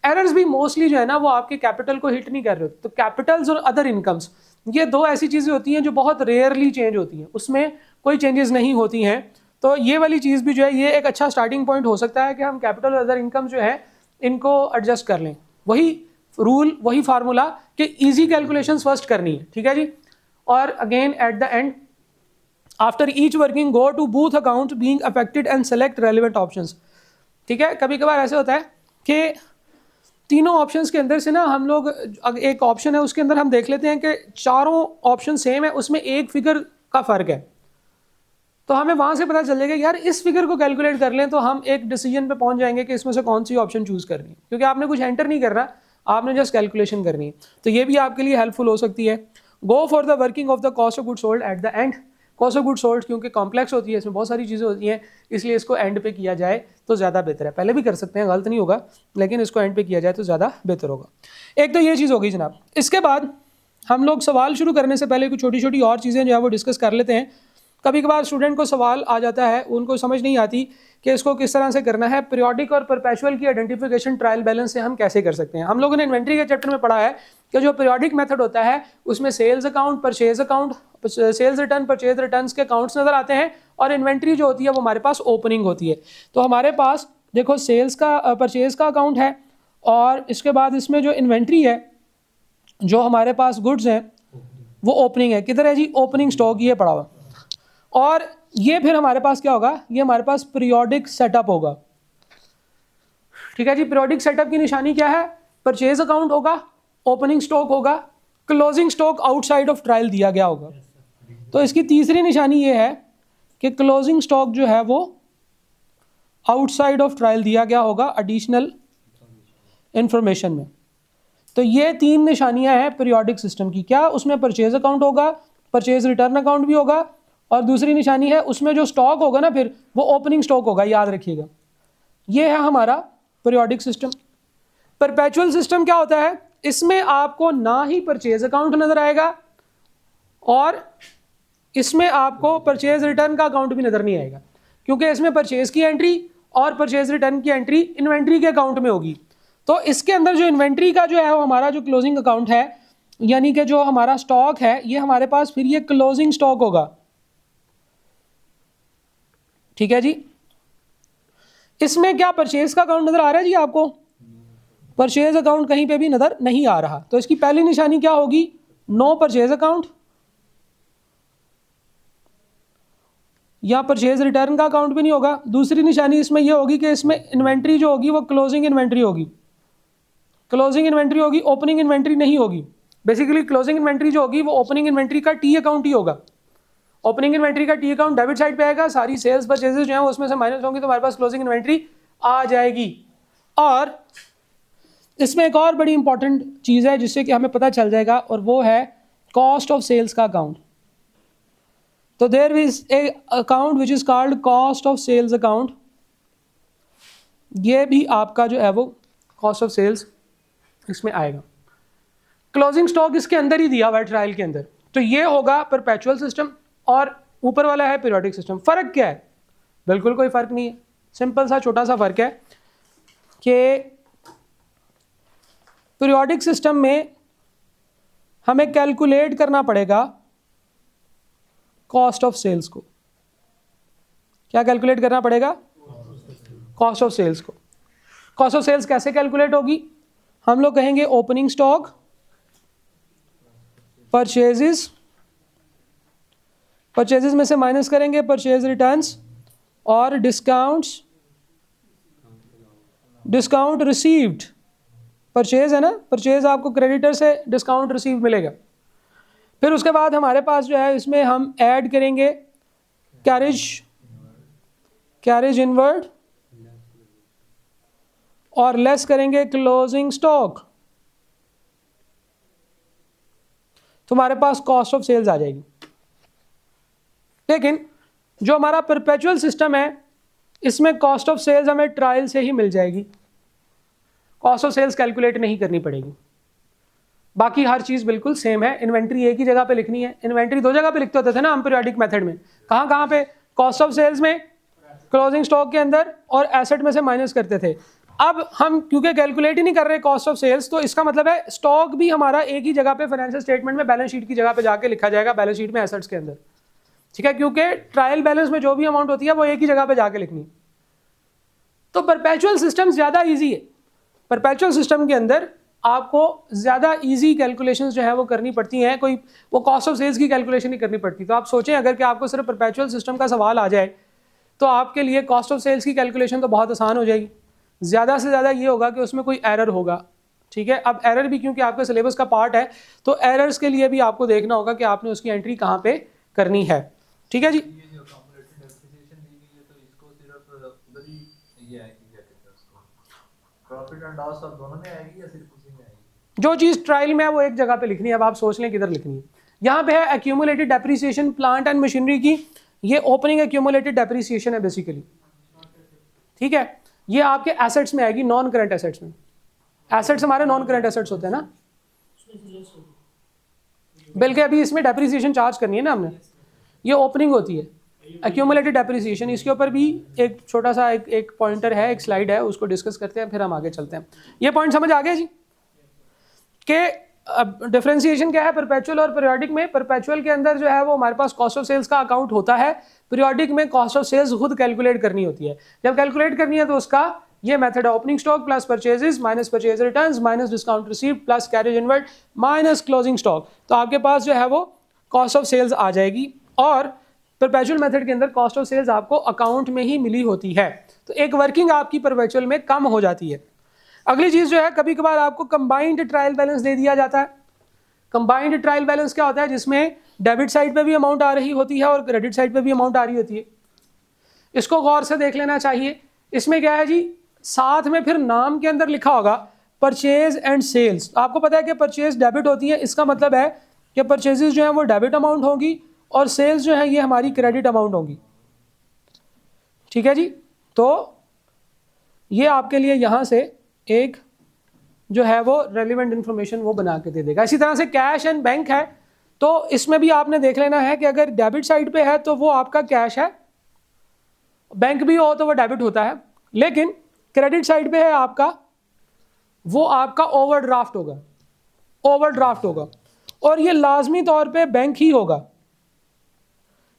एरर्स भी मोस्टली जो है ना वो आपके कैपिटल को हिट नहीं कर रहे होते। तो कैपिटल्स और अदर इनकम्स, ये 2 ऐसी चीज़ें होती हैं जो बहुत रेयरली चेंज होती हैं, उसमें कोई चेंजेस नहीं होती हैं। तो ये वाली चीज़ भी जो है ये एक अच्छा स्टार्टिंग पॉइंट हो सकता है कि हम कैपिटल और अदर इनकम जो है इनको एडजस्ट कर लें। वही रूल, वही फार्मूला कि इजी कैलकुलेशंस फर्स्ट करनी है, ठीक है जी। और again at the end after each working go to both account being affected and select relevant options. ठीक है, कभी कभार ऐसे होता है कि तीनों ऑप्शंस के अंदर से ना हम लोग, एक ऑप्शन है उसके अंदर हम देख लेते हैं कि चारों ऑप्शन सेम है, उसमें एक फिगर का फ़र्क है, तो हमें वहाँ से पता चल जाएगा यार इस फिगर को कैलकुलेट कर लें तो हम एक डिसीजन पे पहुँच जाएंगे कि इसमें से कौन सी ऑप्शन चूज़ करनी है, क्योंकि आपने कुछ एंटर नहीं करना, आपने जस्ट कैलकुलेशन करनी है। तो ये भी आपके लिए हेल्पफुल हो सकती है। Go for the working of the cost of good sold at the and. Cost of good sold क्योंकि कॉम्प्लेक्स होती है, इसमें बहुत सारी चीज़ें होती हैं, इसलिए इसको एंड पे किया जाए तो ज़्यादा बेहतर है। पहले भी कर सकते हैं, गलत नहीं होगा, लेकिन इसको एंड पे किया जाए तो ज़्यादा बेहतर होगा। एक तो ये चीज़ होगी जनाब। इसके बाद हम लोग सवाल शुरू करने से पहले कुछ छोटी छोटी और चीज़ें जो है वो डिस्कस कर लेते हैं। कभी कभार स्टूडेंट को सवाल आ जाता है, उनको समझ नहीं आती कि इसको किस तरह से करना है। पीरियोडिक और परपेचुअल की आइडेंटिफिकेशन ट्रायल बैलेंस से हम कैसे कर सकते हैं। हम लोगों ने इन्वेंट्री के चैप्टर में पढ़ा है कि जो पीरियोडिक मेथड होता है उसमें sales account, purchase account, sales return, purchase returns के अकाउंट्स नज़र आते हैं, और इन्वेंट्री जो होती है वो हमारे पास ओपनिंग होती है। तो हमारे पास देखो सेल्स का, परचेज का अकाउंट है, और इसके बाद इसमें जो इन्वेंट्री है, जो हमारे पास गुड्स हैं वो ओपनिंग है। किधर है जी? ओपनिंग स्टॉक, ये पड़ा हुआ। और ये फिर हमारे पास क्या होगा? ये हमारे पास पीरियोडिक सेटअप होगा। ठीक है जी, पीरियोडिक सेटअप की निशानी क्या है? परचेज अकाउंट होगा, ओपनिंग स्टॉक होगा, closing stock outside of trial दिया गया होगा। तो इसकी तीसरी निशानी ये है कि क्लोजिंग स्टॉक जो है वो आउटसाइड ऑफ ट्रायल दिया गया होगा एडिशनल इंफॉर्मेशन में। तो ये 3 निशानियां हैं पीरियोडिक सिस्टम की। क्या उसमें परचेज अकाउंट होगा, परचेज रिटर्न अकाउंट भी होगा, और दूसरी निशानी है उसमें जो स्टॉक होगा ना फिर वो ओपनिंग स्टॉक होगा, याद रखिएगा। ये है हमारा पीरियोडिक सिस्टम। परपेचुअल सिस्टम क्या होता है, इसमें आपको ना ही परचेज अकाउंट नजर आएगा और इसमें आपको परचेज रिटर्न का अकाउंट भी नजर नहीं आएगा, क्योंकि इसमें परचेज की एंट्री और परचेज रिटर्न की एंट्री इन्वेंट्री के अकाउंट में होगी। तो इसके अंदर जो इन्वेंट्री का जो है वो हमारा जो क्लोजिंग अकाउंट है, यानी कि जो हमारा स्टॉक है, ये हमारे पास फिर ये क्लोजिंग स्टॉक होगा। ठीक है जी। इसमें क्या परचेज का अकाउंट नजर आ रहा है जी आपको? परचेज अकाउंट कहीं पे भी नजर नहीं आ रहा। तो इसकी पहली निशानी क्या होगी, नो परचेज अकाउंट, या परचेज रिटर्न का अकाउंट भी नहीं होगा। दूसरी निशानी इसमें यह होगी कि इसमें इन्वेंट्री जो होगी वो क्लोजिंग इन्वेंट्री होगी, क्लोजिंग इन्वेंट्री होगी, ओपनिंग इन्वेंट्री नहीं होगी। बेसिकली क्लोजिंग इन्वेंट्री जो होगी वो ओपनिंग इन्वेंट्री का टी अकाउंट ही होगा। ओपनिंग इन्वेंट्री का टी अकाउंट डेबिट साइड पे आएगा, सारी सेल्स परचेजेस जो है उसमें से माइनस होंगी, तो हमारे पास क्लोजिंग इन्वेंट्री आ जाएगी। और इसमें एक और बड़ी इंपॉर्टेंट चीज़ है जिससे कि हमें पता चल जाएगा, और वो है कॉस्ट ऑफ सेल्स का अकाउंट। तो there is a account which is called cost of sales account. ये भी आपका जो है वो कॉस्ट ऑफ सेल्स इसमें आएगा। क्लोजिंग स्टॉक इसके अंदर ही दिया हुआ है ट्रायल के अंदर। तो ये होगा परपेचुअल सिस्टम और ऊपर वाला है पीरियोडिक सिस्टम। फ़र्क क्या है? बिल्कुल कोई फ़र्क नहीं है। सिंपल सा छोटा सा फ़र्क है कि पीरियोडिक सिस्टम में हमें कैलकुलेट करना पड़ेगा कॉस्ट ऑफ सेल्स को। क्या कैलकुलेट करना पड़ेगा? कॉस्ट ऑफ सेल्स को। कॉस्ट ऑफ सेल्स कैसे कैलकुलेट होगी? हम लोग कहेंगे ओपनिंग स्टॉक, परचेजेस, परचेजेस में से माइनस करेंगे परचेज रिटर्न्स, और डिस्काउंट्स, डिस्काउंट रिसीव्ड। परचेज है ना, परचेज आपको क्रेडिटर से डिस्काउंट रिसीव मिलेगा। फिर उसके बाद हमारे पास जो है इसमें हम ऐड करेंगे कैरेज, कैरेज इनवर्ड, और लेस करेंगे क्लोजिंग स्टॉक। तो हमारे पास कॉस्ट ऑफ सेल्स आ जाएगी। लेकिन जो हमारा परपेचुअल सिस्टम है इसमें कॉस्ट ऑफ सेल्स हमें ट्रायल से ही मिल जाएगी, कॉस्ट ऑफ सेल्स कैलकुलेट नहीं करनी पड़ेगी। बाकी हर चीज़ बिल्कुल सेम है। इन्वेंट्री एक ही जगह पे लिखनी है। इन्वेंट्री 2 जगह पे लिखते होते थे ना हम पीरियोडिक मेथड में। कहाँ कहाँ पे? कॉस्ट ऑफ सेल्स में, क्लोजिंग स्टॉक के अंदर, और एसेट में से माइनस करते थे। अब हम क्योंकि कैलकुलेट ही नहीं कर रहे कॉस्ट ऑफ सेल्स, तो इसका मतलब है स्टॉक भी हमारा एक ही जगह पे फाइनेंशियल स्टेटमेंट में बैलेंस शीट की जगह पे जाके लिखा जाएगा, बैलेंस शीट में एसेट्स के अंदर। ठीक है, क्योंकि ट्रायल बैलेंस में जो भी अमाउंट होती है वो एक ही जगह पे जाके लिखनी। तो परपेचुअल सिस्टम ज़्यादा ईजी है। परपेचुअल सिस्टम के अंदर आपको ज़्यादा इजी कैलकुलेशंस जो है वो करनी पड़ती हैं, कोई वो कॉस्ट ऑफ सेल्स की कैलकुलेशन नहीं करनी पड़ती। तो आप सोचें अगर कि आपको सिर्फ परपेचुअल सिस्टम का सवाल आ जाए तो आपके लिए कॉस्ट ऑफ सेल्स की कैलकुलेशन तो बहुत आसान हो जाएगी। ज़्यादा से ज़्यादा ये होगा कि उसमें कोई एरर होगा। ठीक है, अब एरर भी क्योंकि आपके सिलेबस का पार्ट है तो एरर्स के लिए भी आपको देखना होगा कि आपने उसकी एंट्री कहाँ पे करनी है। ठीक है जी। प्रॉफिट एंड लॉस सब दोनों में आएगी या सिर्फ उसी में आएगी? जो चीज़ ट्रायल में है वो एक जगह पे लिखनी है। अब आप सोच लें किधर लिखनी है। यहाँ पे है accumulated depreciation plant and machinery की। ये ओपनिंग एक्यूमुलेटेड डेप्रिसिएशन है बेसिकली। ठीक है, ये आपके एसेट्स में आएगी, नॉन करंट एसेट्स में। एसेट्स हमारे नॉन करंट एसेट्स होते हैं ना, बल्कि अभी इसमें डेप्रिसिएशन चार्ज करनी है ना हमने। ये ओपनिंग होती है एक्यूमुलेटेड डेप्रिसिएशन। इसके ऊपर भी एक छोटा सा एक पॉइंटर है, एक स्लाइड है, उसको डिस्कस करते हैं फिर हम आगे चलते हैं। ये पॉइंट समझ आ गया जी कि डिफरेंशिएशन क्या है परपेचुअल और पीरियोडिक में। परपेचुअल के अंदर जो है वो हमारे पास कॉस्ट ऑफ सेल्स का अकाउंट होता है, पीरियोडिक में कॉस्ट ऑफ सेल्स खुद कैलकुलेट करनी होती है। जब कैलकुलेट करनी है तो उसका ये मेथड है, opening stock plus purchases minus purchase returns minus discount received plus carriage inward minus closing stock. तो आपके पास जो है वो कॉस्ट ऑफ सेल्स आ जाएगी। और परपेचुअल मेथड के अंदर कॉस्ट ऑफ सेल्स आपको अकाउंट में ही मिली होती है, तो एक वर्किंग आपकी परपेचुअल में कम हो जाती है। अगली चीज़ जो है, कभी कभार आपको कंबाइंड ट्रायल बैलेंस दे दिया जाता है। कंबाइंड ट्रायल बैलेंस क्या होता है? जिसमें डेबिट साइड पे भी अमाउंट आ रही होती है और क्रेडिट साइड पे भी अमाउंट आ रही होती है। इसको गौर से देख लेना चाहिए इसमें क्या है जी, साथ में फिर नाम के अंदर लिखा होगा परचेज एंड सेल्स। आपको पता है कि परचेज डेबिट होती है, इसका मतलब है कि परचेजेस जो है वो डेबिट अमाउंट होंगी और सेल्स जो है ये हमारी क्रेडिट अमाउंट होंगी। ठीक है जी, तो ये आपके लिए यहाँ से एक जो है वो रेलिवेंट इन्फॉर्मेशन वो बना के दे देगा। इसी तरह से कैश एंड बैंक है, तो इसमें भी आपने देख लेना है कि अगर डेबिट साइड पे है तो वो आपका कैश है, बैंक भी हो तो वो डेबिट होता है, लेकिन क्रेडिट साइड पे है आपका, वो आपका ओवरड्राफ्ट होगा, ओवरड्राफ्ट होगा, और ये लाजमी तौर पे बैंक ही होगा।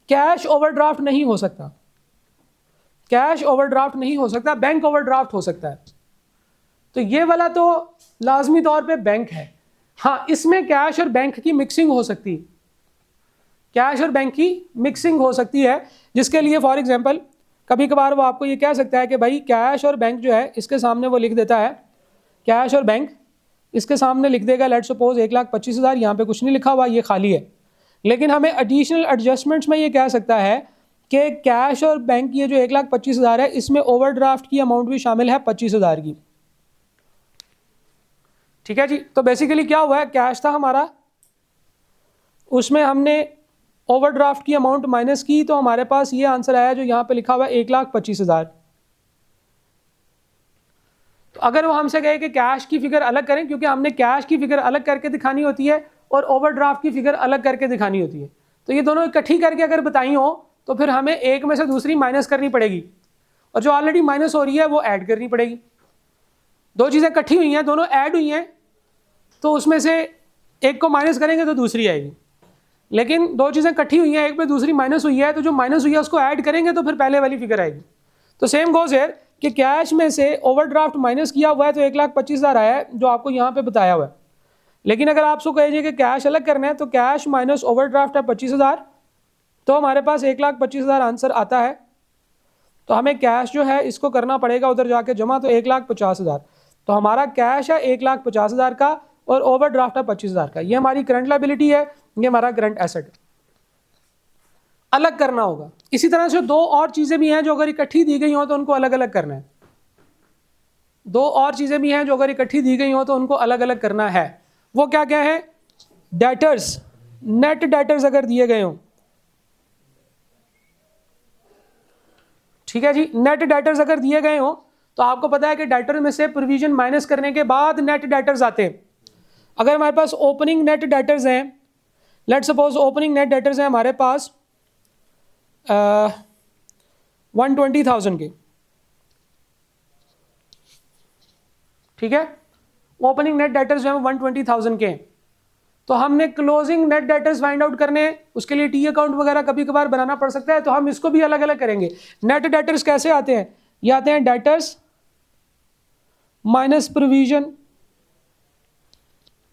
कैश ओवरड्राफ्ट नहीं हो सकता, कैश ओवरड्राफ्ट नहीं हो सकता, बैंक ओवरड्राफ्ट हो सकता है। तो ये वाला तो लाजमी तौर पे बैंक है। हाँ, इसमें कैश और बैंक की मिक्सिंग हो सकती है, कैश और बैंक की मिक्सिंग हो सकती है, जिसके लिए फॉर एग्जांपल कभी कभार वो आपको ये कह सकता है कि भाई कैश और बैंक जो है इसके सामने वो लिख देता है, कैश और बैंक इसके सामने लिख देगा लेट सपोज 1,25,000, यहाँ पे कुछ नहीं लिखा हुआ, ये खाली है। लेकिन हमें एडिशनल एडजस्टमेंट्स में ये कह सकता है कि कैश और बैंक ये जो 1,25,000 है इसमें ओवरड्राफ्ट की अमाउंट भी शामिल है 25,000 की। ठीक है जी, तो बेसिकली क्या हुआ है, कैश था हमारा, उसमें हमने ओवरड्राफ्ट की अमाउंट माइनस की, तो हमारे पास ये आंसर आया जो यहाँ पे लिखा हुआ है 1,25,000। तो अगर वो हमसे कहे कि कैश की फिगर अलग करें, क्योंकि हमने कैश की फिगर अलग करके दिखानी होती है और ओवरड्राफ्ट की फिगर अलग करके दिखानी होती है, तो ये दोनों इकट्ठी करके अगर बताई हो तो फिर हमें एक में से दूसरी माइनस करनी पड़ेगी, और जो ऑलरेडी माइनस हो रही है वो ऐड करनी पड़ेगी। दो चीज़ें इकट्ठी हुई हैं, दोनों ऐड हुई हैं, तो उसमें से एक को माइनस करेंगे तो दूसरी आएगी। लेकिन दो चीज़ें इकट्ठी हुई हैं, एक पे दूसरी माइनस हुई है, तो जो माइनस हुई है उसको ऐड करेंगे तो फिर पहले वाली फिगर आएगी। तो सेम गोज हियर कि कैश में से ओवरड्राफ्ट माइनस किया हुआ है तो 1,25,000 आया है जो आपको यहाँ पे बताया हुआ है। लेकिन अगर आपको कहिए कि कैश अलग करना है तो कैश माइनस ओवरड्राफ्ट है 25,000, तो हमारे पास 1,25,000 आंसर आता है। तो हमें कैश जो है इसको करना पड़ेगा उधर जाके जमा, तो 1,50,000। तो हमारा कैश है 1,50,000 का और ओवरड्राफ्ट है 25,000 का। ये हमारी करंट लायबिलिटी है, ये हमारा करंट एसेट है। अलग करना होगा। इसी तरह से दो और चीज़ें भी हैं जो अगर इकट्ठी दी गई हो तो उनको अलग अलग करना है। दो और चीज़ें भी हैं जो अगर इकट्ठी दी गई हो तो उनको अलग अलग करना है। वो क्या क्या है, डेटर्स, नेट डेटर्स अगर दिए गए हों, ठीक है जी, नेट डेटर्स अगर दिए गए हों तो आपको पता है कि डेटर में से प्रोविजन माइनस करने के बाद नेट डेटर्स आते हैं। अगर हमारे पास ओपनिंग नेट डेटर्स हैं, let suppose opening net debtors हैं हमारे पास 120,000 के, ठीक है, ओपनिंग नेट डेटर्स जो है 120,000 के, तो हमने closing net debtors find out करने हैं, उसके लिए टी अकाउंट वगैरह कभी कभार बनाना पड़ सकता है, तो हम इसको भी अलग अलग करेंगे। नेट डेटर्स कैसे आते हैं, ये आते हैं डेटर्स माइनस प्रोविजन,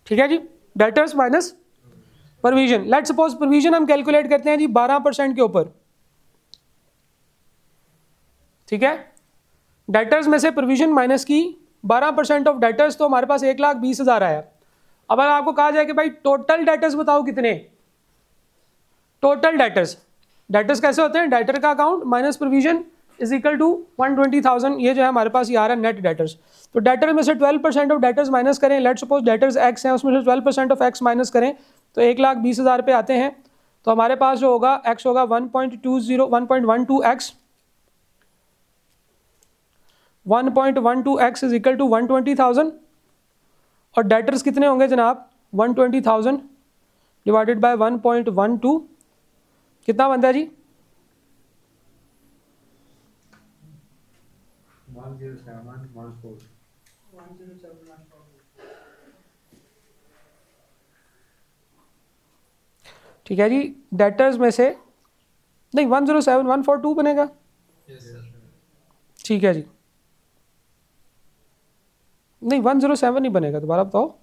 ठीक है जी, debtors minus provision. Let suppose provision हम कैलकुलेट करते हैं जी 12% के ऊपर, ठीक है, डेटर्स में से प्रोविजन माइनस की 12% ऑफ डेटर्स, तो हमारे पास 1,20,000 आया। अब अगर आपको कहा जाए कि भाई टोटल डेटर्स बताओ कितने, टोटल डेटर्स, डेटर्स कैसे होते हैं, डेटर का account minus provision is equal to 120,000, ये जो है हमारे पास ये आ रहा है नेट डेटर्स। तो डेटर में से 12% ऑफ डेटर्स माइनस करें, लेट सपोज डेटर्स एक्स हैं, उसमें से 12% ऑफ एक्स माइनस करें तो 1,20,000 पे आते हैं। तो हमारे पास जो होगा एक्स होगा 1.12x, 1.12x is equal to 120,000, और डेटर्स कितने होंगे जनाब, 120,000 डिवाइडेड बाय 1.12, कितना बनता है जी, 10714। ठीक है जी, डेटर्स में से नहीं 107,142 बनेगा, ठीक है जी, नहीं 107 नहीं बनेगा, दोबारा बताओ,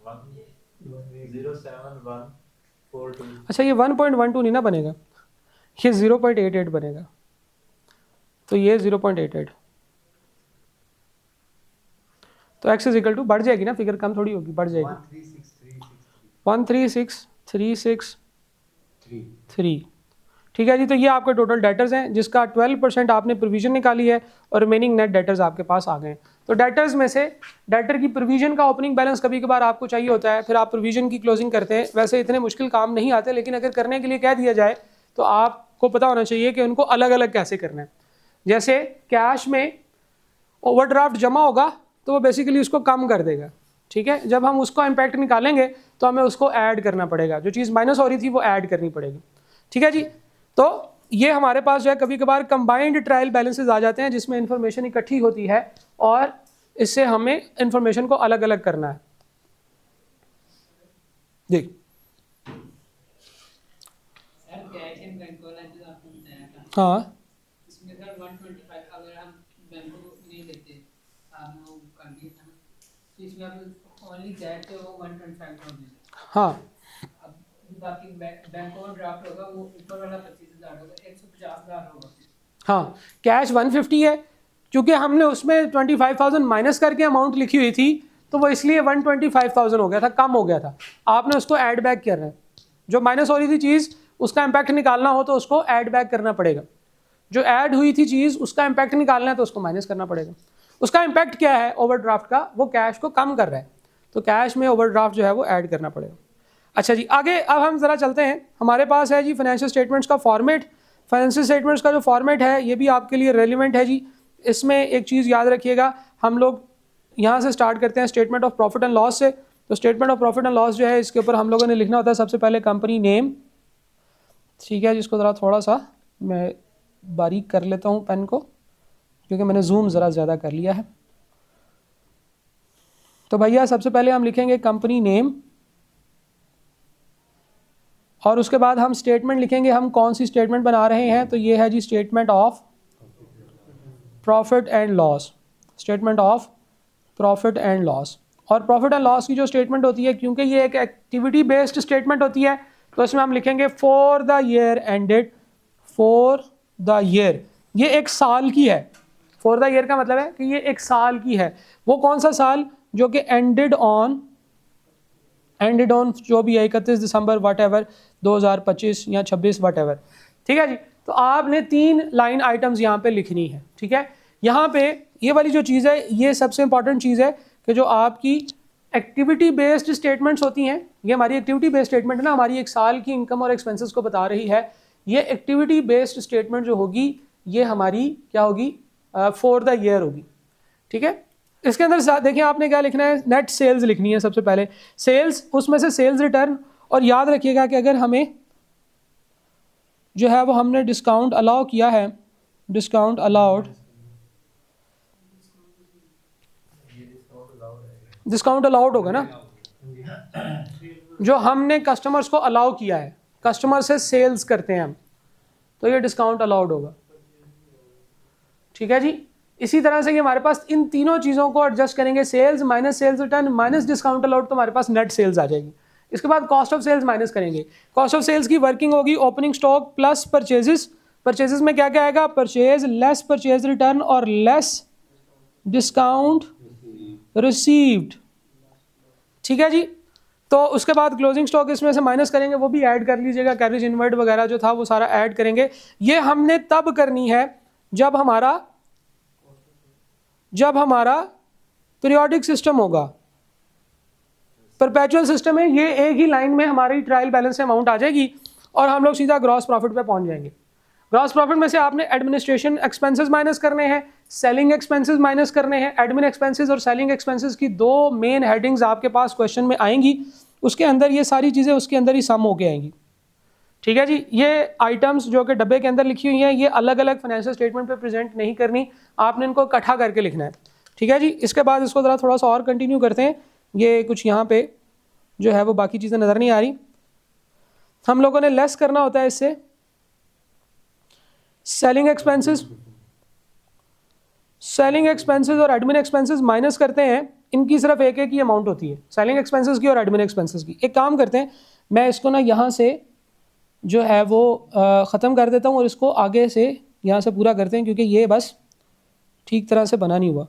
107,142। अच्छा ये 1.12 नहीं ना बनेगा, ये 0.88 बनेगा, तो ये 0.88, तो x इज इक्वल टू, बढ़ जाएगी ना फिगर, कम थोड़ी होगी, बढ़ जाएगी 136,363। 136,363, ठीक ठीक है जी। तो ये आपके टोटल डेटर्स हैं जिसका 12% आपने प्रोविज़न निकाली है और रिमेनिंग नेट डेटर्स आपके पास आ गए हैं। तो डेटर्स में से डेटर की प्रोविज़न का ओपनिंग बैलेंस कभी कभार आपको चाहिए होता है, फिर आप प्रोविज़न की क्लोजिंग करते हैं। वैसे इतने मुश्किल काम नहीं आते, लेकिन अगर करने के लिए कह दिया जाए तो आपको पता होना चाहिए कि उनको अलग अलग कैसे करना है। जैसे कैश में ओवरड्राफ्ट जमा होगा तो वो बेसिकली उसको कम कर देगा, ठीक है। जब हम उसको इम्पैक्ट निकालेंगे तो हमें उसको ऐड करना पड़ेगा, जो चीज़ माइनस हो रही थी वो ऐड करनी पड़ेगी, ठीक है जी। तो ये हमारे पास जो है कभी कभार कंबाइंड ट्रायल बैलेंसेस आ जाते हैं जिसमें इंफॉर्मेशन इकट्ठी होती है और इससे हमें इंफॉर्मेशन को अलग अलग करना है। जी सर कैश एंड बैंक वाला जो आपने बताया था, हाँ इसमें सर 125 अगर हम बैंक को नहीं देते, आपने वो कर दिया था ना, तो इसमें आप ओनली कैश है वो 125,000, हाँ अब बाकी बैंक ओवरड्राफ्ट होगा वो ऊपर वाला 25,000 होगा, 150,000 होगा। हाँ, कैश 150 है, क्योंकि हमने उसमें 25,000 माइनस करके अमाउंट लिखी हुई थी तो वो इसलिए 125,000 हो गया था, कम हो गया था। आपने उसको ऐड बैक करना है, जो माइनस हो रही थी चीज़ उसका इम्पैक्ट निकालना हो तो उसको ऐड बैक करना पड़ेगा। जो ऐड हुई थी चीज़ उसका इम्पैक्ट निकालना है तो उसको माइनस करना पड़ेगा। उसका इम्पैक्ट क्या है ओवरड्राफ्ट का, वो कैश को कम कर रहा है, तो कैश में ओवरड्राफ्ट जो है वो ऐड करना पड़ेगा। अच्छा जी, आगे अब हम ज़रा चलते हैं। हमारे पास है जी फाइनेंशियल स्टेटमेंट्स का फॉर्मेट। फाइनेंशियल स्टेटमेंट्स का जो फॉर्मेट है ये भी आपके लिए रेलिवेंट है जी। इसमें एक चीज़ याद रखिएगा, हम लोग यहाँ से स्टार्ट करते हैं statement of profit and loss से। तो statement of profit and loss जो है इसके ऊपर हम लोगों ने लिखना होता है सबसे पहले कंपनी नेम, ठीक है, जिसको ज़रा थोड़ा सा मैं बारीक कर लेता हूँ पेन को, क्योंकि मैंने जूम ज़रा ज़्यादा कर लिया है। तो भैया सबसे पहले हम लिखेंगे कंपनी नेम और उसके बाद हम स्टेटमेंट लिखेंगे। हम कौन सी स्टेटमेंट बना रहे हैं, तो ये है जी statement of profit and loss, statement of profit and loss. और प्रॉफिट एंड लॉस की जो स्टेटमेंट होती है, क्योंकि ये एक एक्टिविटी बेस्ड स्टेटमेंट होती है, तो इसमें हम लिखेंगे for the year ended, for the year, ये एक साल की है। फॉर द ईयर का मतलब है कि ये एक साल की है। वो कौन सा साल, जो कि एंडेड ऑन जो भी है 31 दिसंबर वट एवर 2025 या 26 वट एवर, ठीक है जी। तो आपने 3 लाइन आइटम्स यहाँ पे लिखनी है, ठीक है। यहाँ पे ये वाली जो चीज़ है ये सबसे इंपॉर्टेंट चीज़ है कि जो आपकी एक्टिविटी बेस्ड स्टेटमेंट्स होती हैं, ये हमारी एक्टिविटी बेस्ड स्टेटमेंट है ना, हमारी एक साल की इनकम और एक्सपेंसेस को बता रही है। ये एक्टिविटी बेस्ड स्टेटमेंट जो होगी ये हमारी क्या होगी, फॉर द ईयर होगी, ठीक है। इसके अंदर देखिए आपने क्या लिखना है, नेट सेल्स लिखनी है सबसे पहले, सेल्स, उसमें से सेल्स रिटर्न। और याद रखिएगा कि अगर हमें जो है वो हमने डिस्काउंट अलाउ किया है, डिस्काउंट अलाउड, डिस्काउंट अलाउड होगा ना, जो हमने कस्टमर्स को अलाउ किया है, कस्टमर से सेल्स करते हैं हम, तो ये डिस्काउंट अलाउड होगा, ठीक है जी। इसी तरह से ये हमारे पास इन तीनों चीज़ों को एडजस्ट करेंगे, sales minus sales return minus discount allowed, तो हमारे पास नेट सेल्स आ जाएगी। इसके बाद कॉस्ट ऑफ सेल्स माइनस करेंगे। कॉस्ट ऑफ सेल्स की वर्किंग होगी opening stock plus purchases. Purchases में क्या क्या आएगा, परचेज लेस परचेज रिटर्न और लेस डिस्काउंट रिसीव्ड, ठीक है जी। तो उसके बाद क्लोजिंग स्टॉक इसमें से माइनस करेंगे, वो भी ऐड कर लीजिएगा, कैरेज इनवर्ट वगैरह जो था वो सारा ऐड करेंगे। ये हमने तब करनी है जब हमारा पीरियोडिक सिस्टम होगा। परपेचुअल सिस्टम है, ये एक ही लाइन में हमारी ट्रायल बैलेंस से अमाउंट आ जाएगी और हम लोग सीधा ग्रॉस प्रॉफिट पे पहुंच जाएंगे। ग्रॉस प्रॉफिट में से आपने एडमिनिस्ट्रेशन एक्सपेंसेस माइनस करने हैं, सेलिंग एक्सपेंसेस माइनस करने हैं। एडमिन एक्सपेंसेस और सेलिंग एक्सपेंसेस की 2 मेन हेडिंग्स आपके पास क्वेश्चन में आएंगी, उसके अंदर ये सारी चीज़ें उसके अंदर ही सम होके आएंगी, ठीक है जी। ये आइटम्स जो कि डब्बे के अंदर लिखी हुई हैं ये अलग अलग फाइनेंशियल स्टेटमेंट पे प्रेजेंट नहीं करनी, आपने इनको इकट्ठा करके लिखना है, ठीक है जी। इसके बाद इसको ज़रा थोड़ा सा और कंटिन्यू करते हैं। ये कुछ यहाँ पे जो है वो बाकी चीज़ें नज़र नहीं आ रही, हम लोगों ने लेस करना होता है इससे सेलिंग एक्सपेंसेस और एडमिन एक्सपेंसेस माइनस करते हैं। इनकी सिर्फ एक ही अमाउंट होती है, सेलिंग एक्सपेंसेस की और एडमिन एक्सपेंसेस की। एक काम करते हैं, मैं इसको ना यहाँ से जो है वो ख़त्म कर देता हूँ और इसको आगे से यहाँ से पूरा करते हैं, क्योंकि ये बस ठीक तरह से बना नहीं हुआ।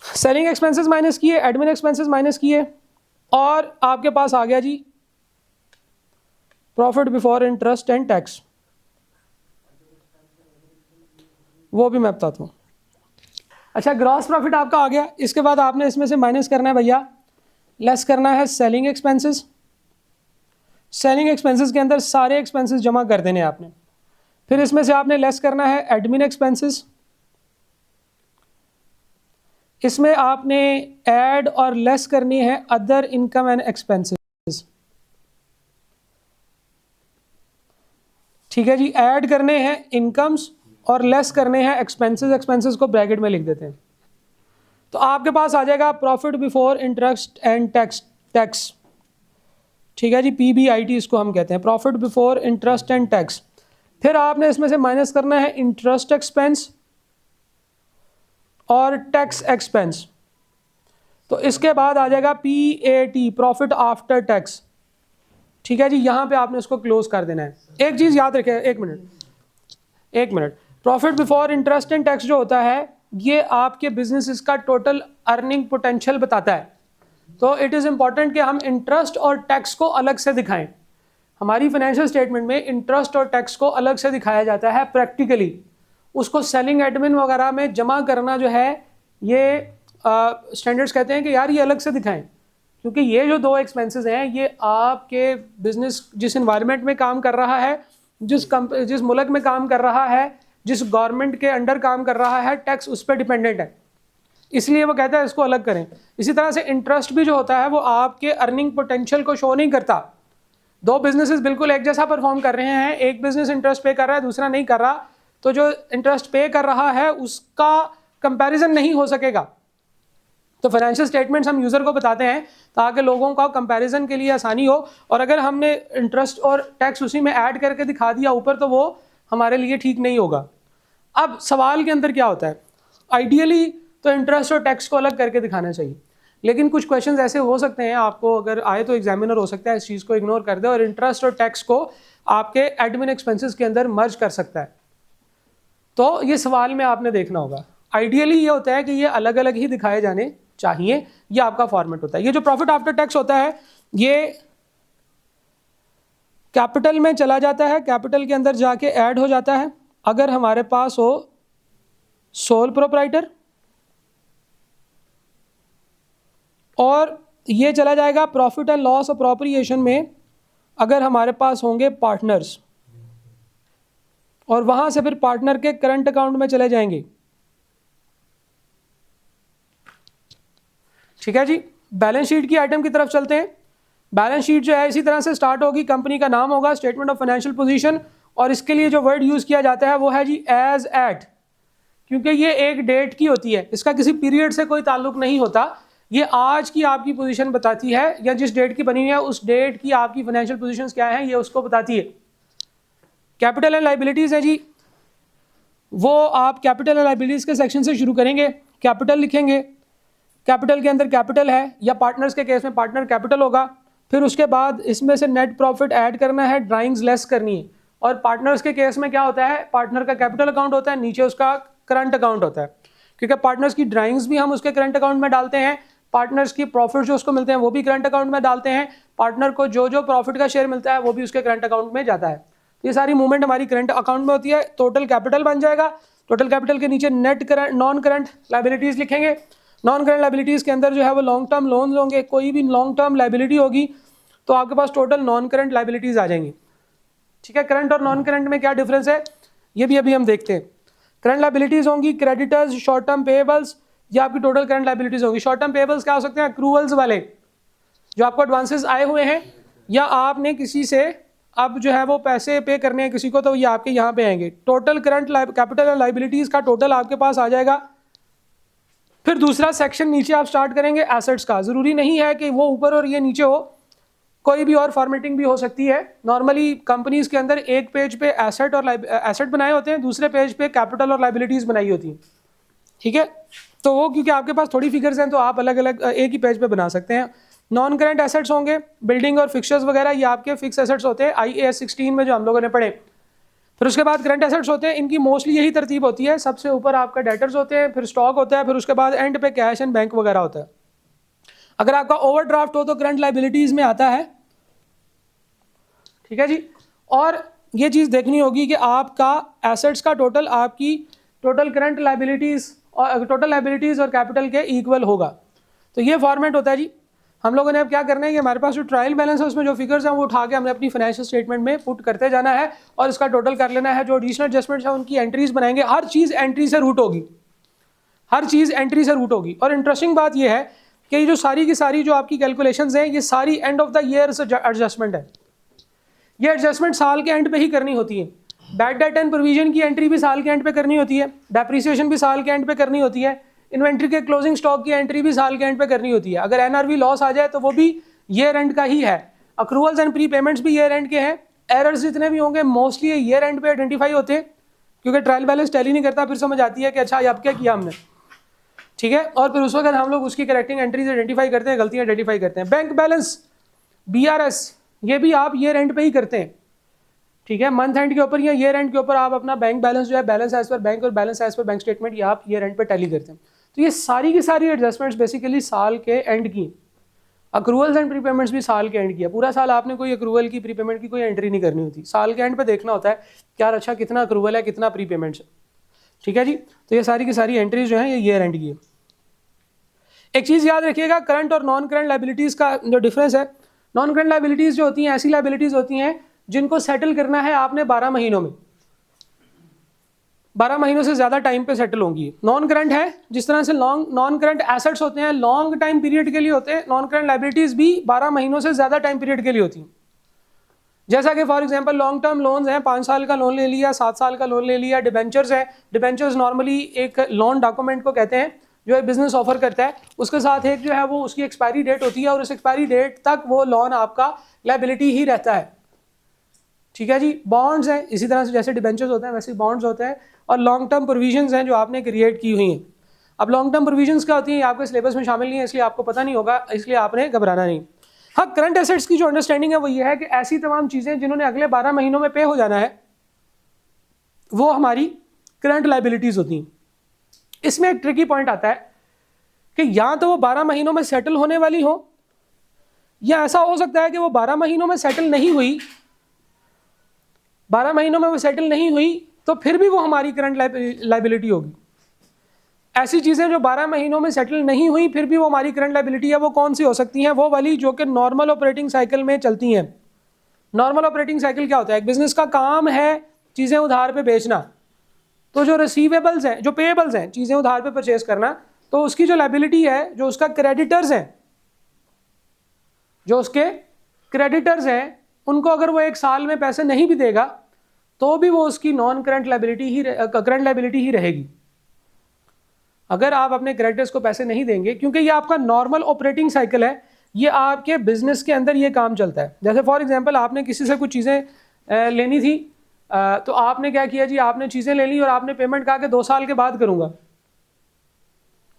सेलिंग एक्सपेंसेस माइनस किए, एडमिन एक्सपेंसेस माइनस किए, और आपके पास आ गया जी profit before interest and tax, वो भी मैं बताता हूँ। अच्छा, ग्रॉस प्रॉफिट आपका आ गया। इसके बाद आपने इसमें से माइनस करना है भैया, लेस करना है सेलिंग एक्सपेंसेस। सेलिंग एक्सपेंसेस के अंदर सारे एक्सपेंसेस जमा कर देने हैं आपने। फिर इसमें से आपने लेस करना है एडमिन एक्सपेंसेस। इसमें आपने ऐड और लेस करनी है अदर इनकम एंड एक्सपेंसेस। ठीक है जी, ऐड करने हैं इनकम्स और लेस करने हैं एक्सपेंसेस। एक्सपेंसेस को ब्रैकेट में लिख देते हैं। तो आपके पास आ जाएगा profit before interest and tax. ठीक है जी, PBIT इसको हम कहते हैं, profit before interest and tax. फिर आपने इसमें से माइनस करना है इंटरेस्ट एक्सपेंस और टैक्स एक्सपेंस। तो इसके बाद आ जाएगा PAT, प्रॉफिट आफ्टर टैक्स। ठीक है जी, यहाँ पे आपने इसको क्लोज कर देना है। एक चीज़ याद रखें, एक minute, profit before interest and tax जो होता है ये आपके बिजनेस का टोटल अर्निंग पोटेंशियल बताता है। तो इट इज़ इम्पॉर्टेंट कि हम इंटरेस्ट और टैक्स को अलग से दिखाएं। हमारी फाइनेंशियल स्टेटमेंट में इंटरेस्ट और टैक्स को अलग से दिखाया जाता है प्रैक्टिकली। उसको सेलिंग एडमिन वगैरह में जमा करना जो है ये स्टैंडर्ड्स कहते हैं कि यार ये अलग से दिखाएं, क्योंकि ये जो दो एक्सपेंसेस हैं ये आपके बिजनेस जिस इन्वायरमेंट में काम कर रहा है, जिस मुल्क में काम कर रहा है, जिस गवर्नमेंट के अंडर काम कर रहा है, टैक्स उस पर डिपेंडेंट है। इसलिए वो कहता है इसको अलग करें। इसी तरह से इंटरेस्ट भी जो होता है वो आपके अर्निंग पोटेंशियल को शो नहीं करता। दो बिजनेसेस बिल्कुल एक जैसा परफॉर्म कर रहे हैं, एक बिजनेस इंटरेस्ट पे कर रहा है, दूसरा नहीं कर रहा, तो जो इंटरेस्ट पे कर रहा है उसका कंपैरिजन नहीं हो सकेगा। तो फाइनेंशियल स्टेटमेंट्स हम यूज़र को बताते हैं ताकि लोगों का कंपैरिजन के लिए आसानी हो। और अगर हमने इंटरेस्ट और टैक्स उसी में ऐड करके दिखा दिया ऊपर, तो वो हमारे लिए ठीक नहीं होगा। अब सवाल के अंदर क्या होता है, आइडियली तो इंटरेस्ट और टैक्स को अलग करके दिखाना चाहिए, लेकिन कुछ क्वेश्चंस ऐसे हो सकते हैं, आपको अगर आए तो एग्जामिनर हो सकता है इस चीज़ को इग्नोर कर दे और इंटरेस्ट और टैक्स को आपके एडमिन एक्सपेंसेस के अंदर मर्ज कर सकता है। तो ये सवाल में आपने देखना होगा। आइडियली ये होता है कि ये अलग अलग ही दिखाए जाने चाहिए, ये आपका फॉर्मेट होता है। ये जो प्रॉफिट आफ्टर टैक्स होता है ये कैपिटल में चला जाता है, कैपिटल के अंदर जाके ऐड हो जाता है अगर हमारे पास हो सोल प्रोप्राइटर, और ये चला जाएगा प्रॉफिट एंड लॉस अप्रोप्रिएशन में अगर हमारे पास होंगे पार्टनर्स, और वहां से फिर पार्टनर के करंट अकाउंट में चले जाएंगे। ठीक है जी, बैलेंस शीट की आइटम की तरफ चलते हैं। बैलेंस शीट जो है इसी तरह से स्टार्ट होगी, कंपनी का नाम होगा, स्टेटमेंट ऑफ फाइनेंशियल पोजीशन, और इसके लिए जो वर्ड यूज़ किया जाता है वो है जी एज एट, क्योंकि ये एक डेट की होती है, इसका किसी पीरियड से कोई ताल्लुक नहीं होता। ये आज की आपकी पोजीशन बताती है, या जिस डेट की बनी हुई है उस डेट की आपकी फाइनेंशियल पोजीशंस क्या हैं ये उसको बताती है। कैपिटल एंड लाइबिलिटीज़ है जी, वो आप कैपिटल एंड लाइबिलिटीज़ के सेक्शन से शुरू करेंगे। कैपिटल लिखेंगे, कैपिटल के अंदर कैपिटल है, या पार्टनर्स के केस में पार्टनर कैपिटल होगा। फिर उसके बाद इसमें से नेट प्रॉफिट ऐड करना है, ड्राइंग्स लेस करनी है। और पार्टनर्स के केस में क्या होता है, पार्टनर का कैपिटल अकाउंट होता है, नीचे उसका करंट अकाउंट होता है, क्योंकि पार्टनर्स की ड्राइंग्स भी हम उसके करंट अकाउंट में डालते हैं, पार्टनर्स की प्रॉफिट जो उसको मिलते हैं वो भी करंट अकाउंट में डालते हैं, पार्टनर को जो जो प्रॉफिट का शेयर मिलता है वो भी उसके करंट अकाउंट में जाता है। तो ये सारी मूवमेंट हमारी करंट अकाउंट में होती है। टोटल कैपिटल बन जाएगा, टोटल कैपिटल के नीचे net current non current liabilities लिखेंगे। नॉन करंट लाइबिलिटीज़ के अंदर जो है वो लॉन्ग टर्म लोन्स होंगे, कोई भी लॉन्ग टर्म लाइबिलिटी होगी तो आपके पास टोटल नॉन करंट लाइबिलिटीज़ आ जाएंगी। ठीक है, करंट और नॉन करंट में क्या डिफरेंस है ये भी अभी हम देखते हैं। करंट लाइबिलिटीज़ होंगी क्रेडिटर्स, शॉर्ट टर्म पेएबल्स, ये आपकी टोटल करंट लाइबिलिटीज़ होगी। शॉर्ट टर्म पेएबल्स क्या हो सकते हैं, अक्रूवल्स वाले, जो आपको एडवांसेस आए हुए हैं या आपने किसी से अब जो है वो पैसे पे करने हैं किसी को, तो ये आपके यहाँ पे आएंगे। Total current capital and liabilities का टोटल आपके पास आ जाएगा। फिर दूसरा सेक्शन नीचे आप स्टार्ट करेंगे एसेट्स का। ज़रूरी नहीं है कि वो ऊपर और ये नीचे हो, कोई भी और फॉर्मेटिंग भी हो सकती है। नॉर्मली कंपनीज़ के अंदर एक पेज पे एसेट और एसेट बनाए होते हैं, दूसरे पेज पे कैपिटल और लाइबिलिटीज़ बनाई होती हैं। ठीक है, तो वो क्योंकि आपके पास थोड़ी फिगर्स हैं तो आप अलग अलग एक ही पेज पे बना सकते हैं। नॉन करंट एसेट्स होंगे, बिल्डिंग और फिक्सचर्स वगैरह, ये आपके फिक्स एसेट्स होते हैं IAS 16 में जो हम लोगों ने पढ़े। फिर उसके बाद करंट एसेट्स होते हैं, इनकी मोस्टली यही तरतीब होती है, सबसे ऊपर आपका डेटर्स होते हैं, फिर स्टॉक होता है, फिर उसके बाद एंड पे कैश एंड बैंक वगैरह होता है। अगर आपका ओवरड्राफ्ट हो तो करंट लाइबिलिटीज़ में आता है, ठीक है जी। और ये चीज़ देखनी होगी कि आपका एसेट्स का टोटल आपकी टोटल करंट लाइबिलिटीज़ और कैपिटल के इक्वल होगा। तो ये फॉर्मेट होता है जी। हम लोगों ने अब क्या करना है कि हमारे पास जो ट्रायल बैलेंस है उसमें जो फिगर्स हैं वो उठा के हमने अपनी फाइनेंशियल स्टेटमेंट में पुट करते जाना है और इसका टोटल कर लेना है। जो एडिशनल एडजस्टमेंट्स हैं उनकी एंट्रीज बनाएंगे। हर चीज़ एंट्री से रूट होगी, हर चीज़ एंट्री से रूट होगी। और इंटरेस्टिंग बात यह है कि ये जो सारी की सारी जो आपकी कैलकुलेशंस हैं ये सारी end of the year adjustment है। ये एडजस्टमेंट साल के एंड पे ही करनी होती है। बैड डेट एंड प्रोविजन की एंट्री भी साल के एंड पे करनी होती है, डेप्रिसिएशन भी साल के एंड पे करनी होती है, इन्वेंट्री के क्लोजिंग स्टॉक की एंट्री भी साल के एंड पे करनी होती है। अगर एनआरवी लॉस आ जाए तो वो भी ईयर एंड का ही है। अक्रूवल्स एंड प्री पेमेंट्स भी ईयर एंड के हैं। एरर्स जितने भी होंगे मोस्टली ईयर एंड पे आइडेंटिफाई होते हैं, क्योंकि ट्रायल बैलेंस टैली नहीं करता, फिर समझ आती है कि अच्छा ये अब क्या किया हमने, ठीक है। और फिर उस वक्त हम लोग उसकी करेक्टिंग एंट्रीज आइडेंटिफाई करते हैं, गलतियाँ आइडेंटिफाई करते हैं। बैंक बैलेंस, BRS, ये भी आप ईयर एंड पे ही करते हैं, ठीक है। मंथ एंड के ऊपर या ईयर एंड के ऊपर आप अपना बैंक बैलेंस जो है, बैलेंस एज पर बैंक और balance as per bank statement, ये आप ईयर एंड पे टैली करते हैं। तो ये सारी की सारी एडजस्टमेंट्स बेसिकली साल के एंड की। अक्रूवल्स एंड प्रीपेमेंट्स भी साल के एंड की है। पूरा साल आपने कोई अक्रूवल की प्रीपेमेंट की कोई एंट्री नहीं करनी होती। साल के एंड पे देखना होता है कि यार अच्छा कितना अक्रूवल है, कितना प्रीपेमेंट्स है, ठीक है जी। तो ये सारी की सारी एंट्रीज जो हैं ये ईयर एंड की है। एक चीज़ याद रखिएगा, करंट और नॉन करंट लाइबिलिटीज़ का जो डिफरेंस है, नॉन करंट लाइबिलिटीज़ जो होती हैं ऐसी लाइबिलिटीज़ होती हैं जिनको सेटल करना है आपने 12 महीनों में, 12 महीनों से ज़्यादा टाइम पे सेटल होंगी। नॉन करंट है जिस तरह से नॉन करंट एसेट्स होते हैं लॉन्ग टाइम पीरियड के लिए होते हैं, नॉन करंट लाइबिलिटीज़ भी 12 महीनों से ज़्यादा टाइम पीरियड के लिए होती हैं। जैसा कि for example long term loans हैं, 5 साल का लोन ले लिया, 7 साल का लोन ले लिया। डिबेंचर्स है, डिबेंचर्स नॉर्मली एक लोन डॉक्यूमेंट को कहते हैं जो एक बिजनेस ऑफर करता है, उसके साथ एक जो है वो उसकी एक्सपायरी डेट होती है और उस एक्सपायरी डेट तक वो लोन आपका लाइबिलिटी ही रहता है, ठीक है जी। बॉन्ड्स हैं इसी तरह से, जैसे डिबेंचर्स होते हैं वैसे बॉन्ड्स होते हैं। और लॉन्ग टर्म प्रोविजंस हैं जो आपने क्रिएट की हुई हैं। अब लॉन्ग टर्म प्रोविजंस क्या होती हैं, आपके सिलेबस में शामिल नहीं है इसलिए आपको पता नहीं होगा, इसलिए आपने घबराना नहीं। हाँ, करंट एसेट्स की जो अंडरस्टैंडिंग है वो ये है कि ऐसी तमाम चीज़ें जिन्होंने अगले 12 महीनों में पे हो जाना है वो हमारी करंट लाइबिलिटीज़ होती हैं। इसमें एक ट्रिकी पॉइंट आता है कि या तो वो 12 महीनों में सेटल होने वाली हो, या ऐसा हो सकता है कि वो 12 महीनों में सेटल नहीं हुई, 12 महीनों में वो सेटल नहीं हुई तो फिर भी वो हमारी करंट लाइबिलिटी होगी। ऐसी चीज़ें जो 12 महीनों में सेटल नहीं हुई फिर भी वो हमारी करंट लाइबिलिटी है, वो कौन सी हो सकती हैं? वो वाली जो कि नॉर्मल ऑपरेटिंग साइकिल में चलती हैं। नॉर्मल ऑपरेटिंग साइकिल क्या होता है? एक बिजनेस का काम है चीज़ें उधार पे बेचना, तो जो रिसीवेबल्स हैं, जो पेएबल्स हैं, चीज़ें उधार पे परचेज करना, तो उसकी जो लाइबिलिटी है, जो उसका क्रेडिटर्स हैं, जो उसके क्रेडिटर्स हैं, उनको अगर वो 1 साल में पैसे नहीं भी देगा तो भी वो उसकी नॉन करंट लाइबिलिटी ही रहेगी। अगर आप अपने क्रेडिटर्स को पैसे नहीं देंगे, क्योंकि ये आपका नॉर्मल ऑपरेटिंग साइकिल है, ये आपके बिजनेस के अंदर ये काम चलता है। जैसे फॉर एग्जांपल आपने किसी से कुछ चीज़ें लेनी थी, तो आपने क्या किया जी, आपने चीज़ें ले ली और आपने पेमेंट कहा कि 2 साल के बाद करूँगा,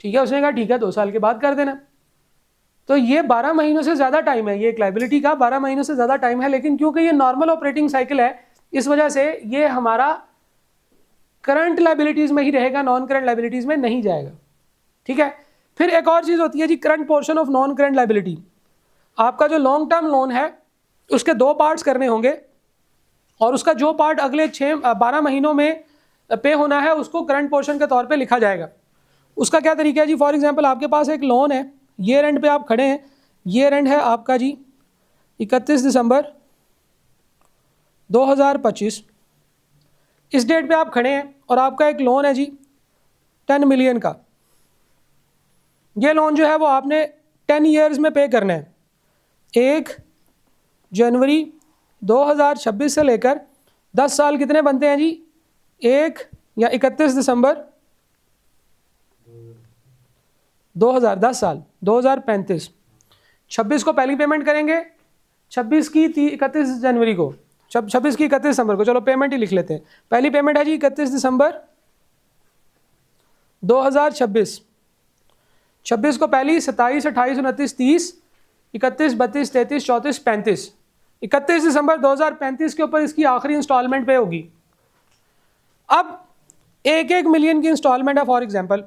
ठीक है। उसने कहा ठीक है 2 साल के बाद कर देना। तो ये 12 महीनों से ज़्यादा टाइम है, ये एक लाइबिलिटी का 12 महीनों से ज़्यादा टाइम है, लेकिन क्योंकि ये नॉर्मल ऑपरेटिंग साइकिल है इस वजह से ये हमारा करंट लाइबिलिटीज़ में ही रहेगा, नॉन करंट लाइबिलिटीज़ में नहीं जाएगा, ठीक है। फिर एक और चीज़ होती है जी, current portion of non current liability. आपका जो लॉन्ग टर्म लोन है उसके 2 पार्ट्स करने होंगे और उसका जो पार्ट अगले 12 महीनों में पे होना है उसको करंट पोर्शन के तौर पे लिखा जाएगा। उसका क्या तरीका है जी? फॉर एग्जांपल आपके पास एक लोन है, ईयर एंड पे आप खड़े हैं, ईयर एंड है आपका जी 31 दिसंबर 2025, इस डेट पे आप खड़े हैं और आपका एक लोन है जी 10 मिलियन का। ये लोन जो है वो आपने 10 ईयर्स में पे करना है, 1 जनवरी 2026 से लेकर 10 साल कितने बनते हैं जी? 1 या 31 दिसंबर 2010 साल 2035। 26 को पहली पेमेंट करेंगे, 26 की 31 जनवरी को, 26 की 31 दिसंबर को, चलो पेमेंट ही लिख लेते हैं। पहली पेमेंट है जी 31 दिसंबर 2026। 26 को पहली, 27, 28, 29, 30, 31, 32, 33, 34, 35। 31 दिसंबर 2035 के ऊपर इसकी आखिरी इंस्टॉलमेंट पे होगी। अब 1-1 मिलियन की इंस्टॉलमेंट है फॉर एग्जांपल,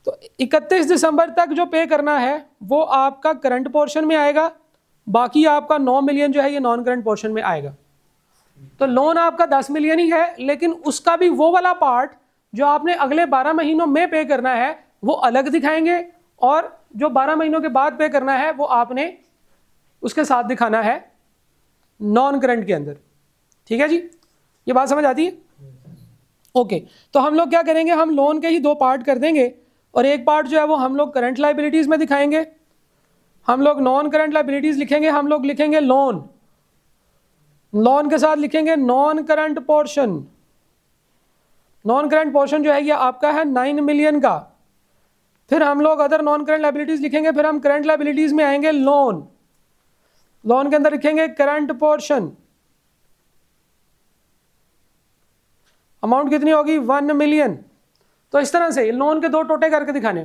तो 31 दिसंबर तक जो पे करना है वो आपका करंट पोर्शन में आएगा, बाकी आपका 9 मिलियन जो है ये नॉन करंट पोर्शन में आएगा। तो लोन आपका 10 मिलियन ही है, लेकिन उसका भी वो वाला पार्ट जो आपने अगले 12 महीनों में पे करना है वो अलग दिखाएंगे, और जो 12 महीनों के बाद पे करना है वो आपने उसके साथ दिखाना है नॉन करंट के अंदर। ठीक है जी, ये बात समझ आती है? ओके, तो हम लोग क्या करेंगे, हम लोन के ही दो पार्ट कर देंगे, और एक पार्ट जो है वो हम लोग करंट लाइबिलिटीज़ में दिखाएंगे, हम लोग नॉन करंट लाइबिलिटीज़ लिखेंगे, हम लोग लिखेंगे लोन, लोन के साथ लिखेंगे non current portion. Non current portion जो है ये आपका है 9 मिलियन का। फिर हम लोग अदर नॉन करंट लाइबिलिटीज़ लिखेंगे, फिर हम करंट लाइबिलिटीज़ में आएंगे लोन, लोन के अंदर लिखेंगे करंट पोर्शन, अमाउंट कितनी होगी 1 मिलियन। तो इस तरह से लोन के दो टोटे करके दिखाने।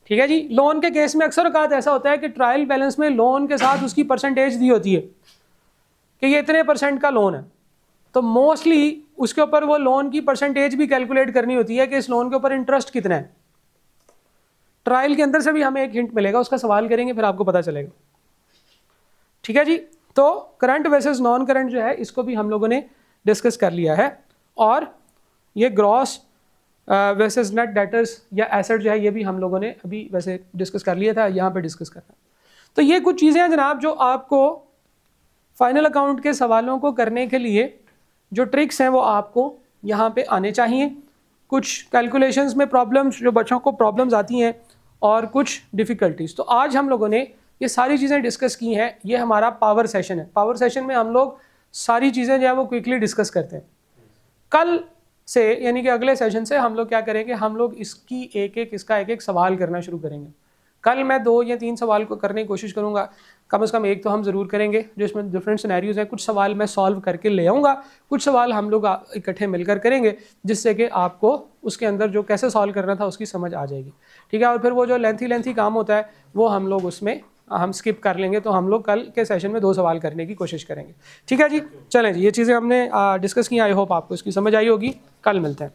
ठीक है जी, लोन के केस में अक्सर औकात ऐसा होता है कि ट्रायल बैलेंस में लोन के साथ उसकी परसेंटेज दी होती है कि ये इतने % का लोन है, तो मोस्टली उसके ऊपर वो लोन की परसेंटेज भी कैलकुलेट करनी होती है कि इस लोन के ऊपर इंटरेस्ट कितना है। ट्रायल के अंदर से भी हमें एक हिंट मिलेगा, उसका सवाल करेंगे फिर आपको पता चलेगा। ठीक है जी, तो करंट वर्सेस नॉन करंट जो है इसको भी हम लोगों ने डिस्कस कर लिया है, और ये ग्रॉस वर्सेस नेट डेटर्स या एसेट जो है ये भी हम लोगों ने अभी वैसे डिस्कस कर लिया था, यहाँ पे डिस्कस करना। तो ये कुछ चीज़ें हैं जनाब जो आपको फाइनल अकाउंट के सवालों को करने के लिए जो ट्रिक्स हैं वो आपको यहाँ पे आने चाहिए। कुछ कैलकुलेशंस में प्रॉब्लम्स, जो बच्चों को प्रॉब्लम्स आती हैं, और कुछ डिफ़िकल्टीज़। तो आज हम लोगों ने ये सारी चीज़ें डिस्कस की हैं। ये हमारा पावर सेशन है। पावर सेशन में हम लोग सारी चीज़ें जो है वो क्विकली डिस्कस करते हैं। कल से यानी कि अगले सेशन से हम लोग क्या करेंगे, हम लोग इसका एक एक सवाल करना शुरू करेंगे। कल मैं 2 या 3 सवाल को करने की कोशिश करूँगा, कम से कम एक तो हम ज़रूर करेंगे जिसमें डिफरेंट सिनेरियोज़ हैं। कुछ सवाल मैं सॉल्व करके ले आऊँगा, कुछ सवाल हम लोग इकट्ठे मिलकर करेंगे, जिससे कि आपको उसके अंदर जो कैसे सॉल्व करना था उसकी समझ आ जाएगी। ठीक है, और फिर वो जो लेंथी काम होता है वो हम लोग उसमें हम स्किप कर लेंगे। तो हम लोग कल के सेशन में 2 सवाल करने की कोशिश करेंगे। ठीक है जी, चलें जी, ये चीज़ें हमने डिस्कस की, आई होप आपको इसकी समझ आई होगी। कल मिलते हैं।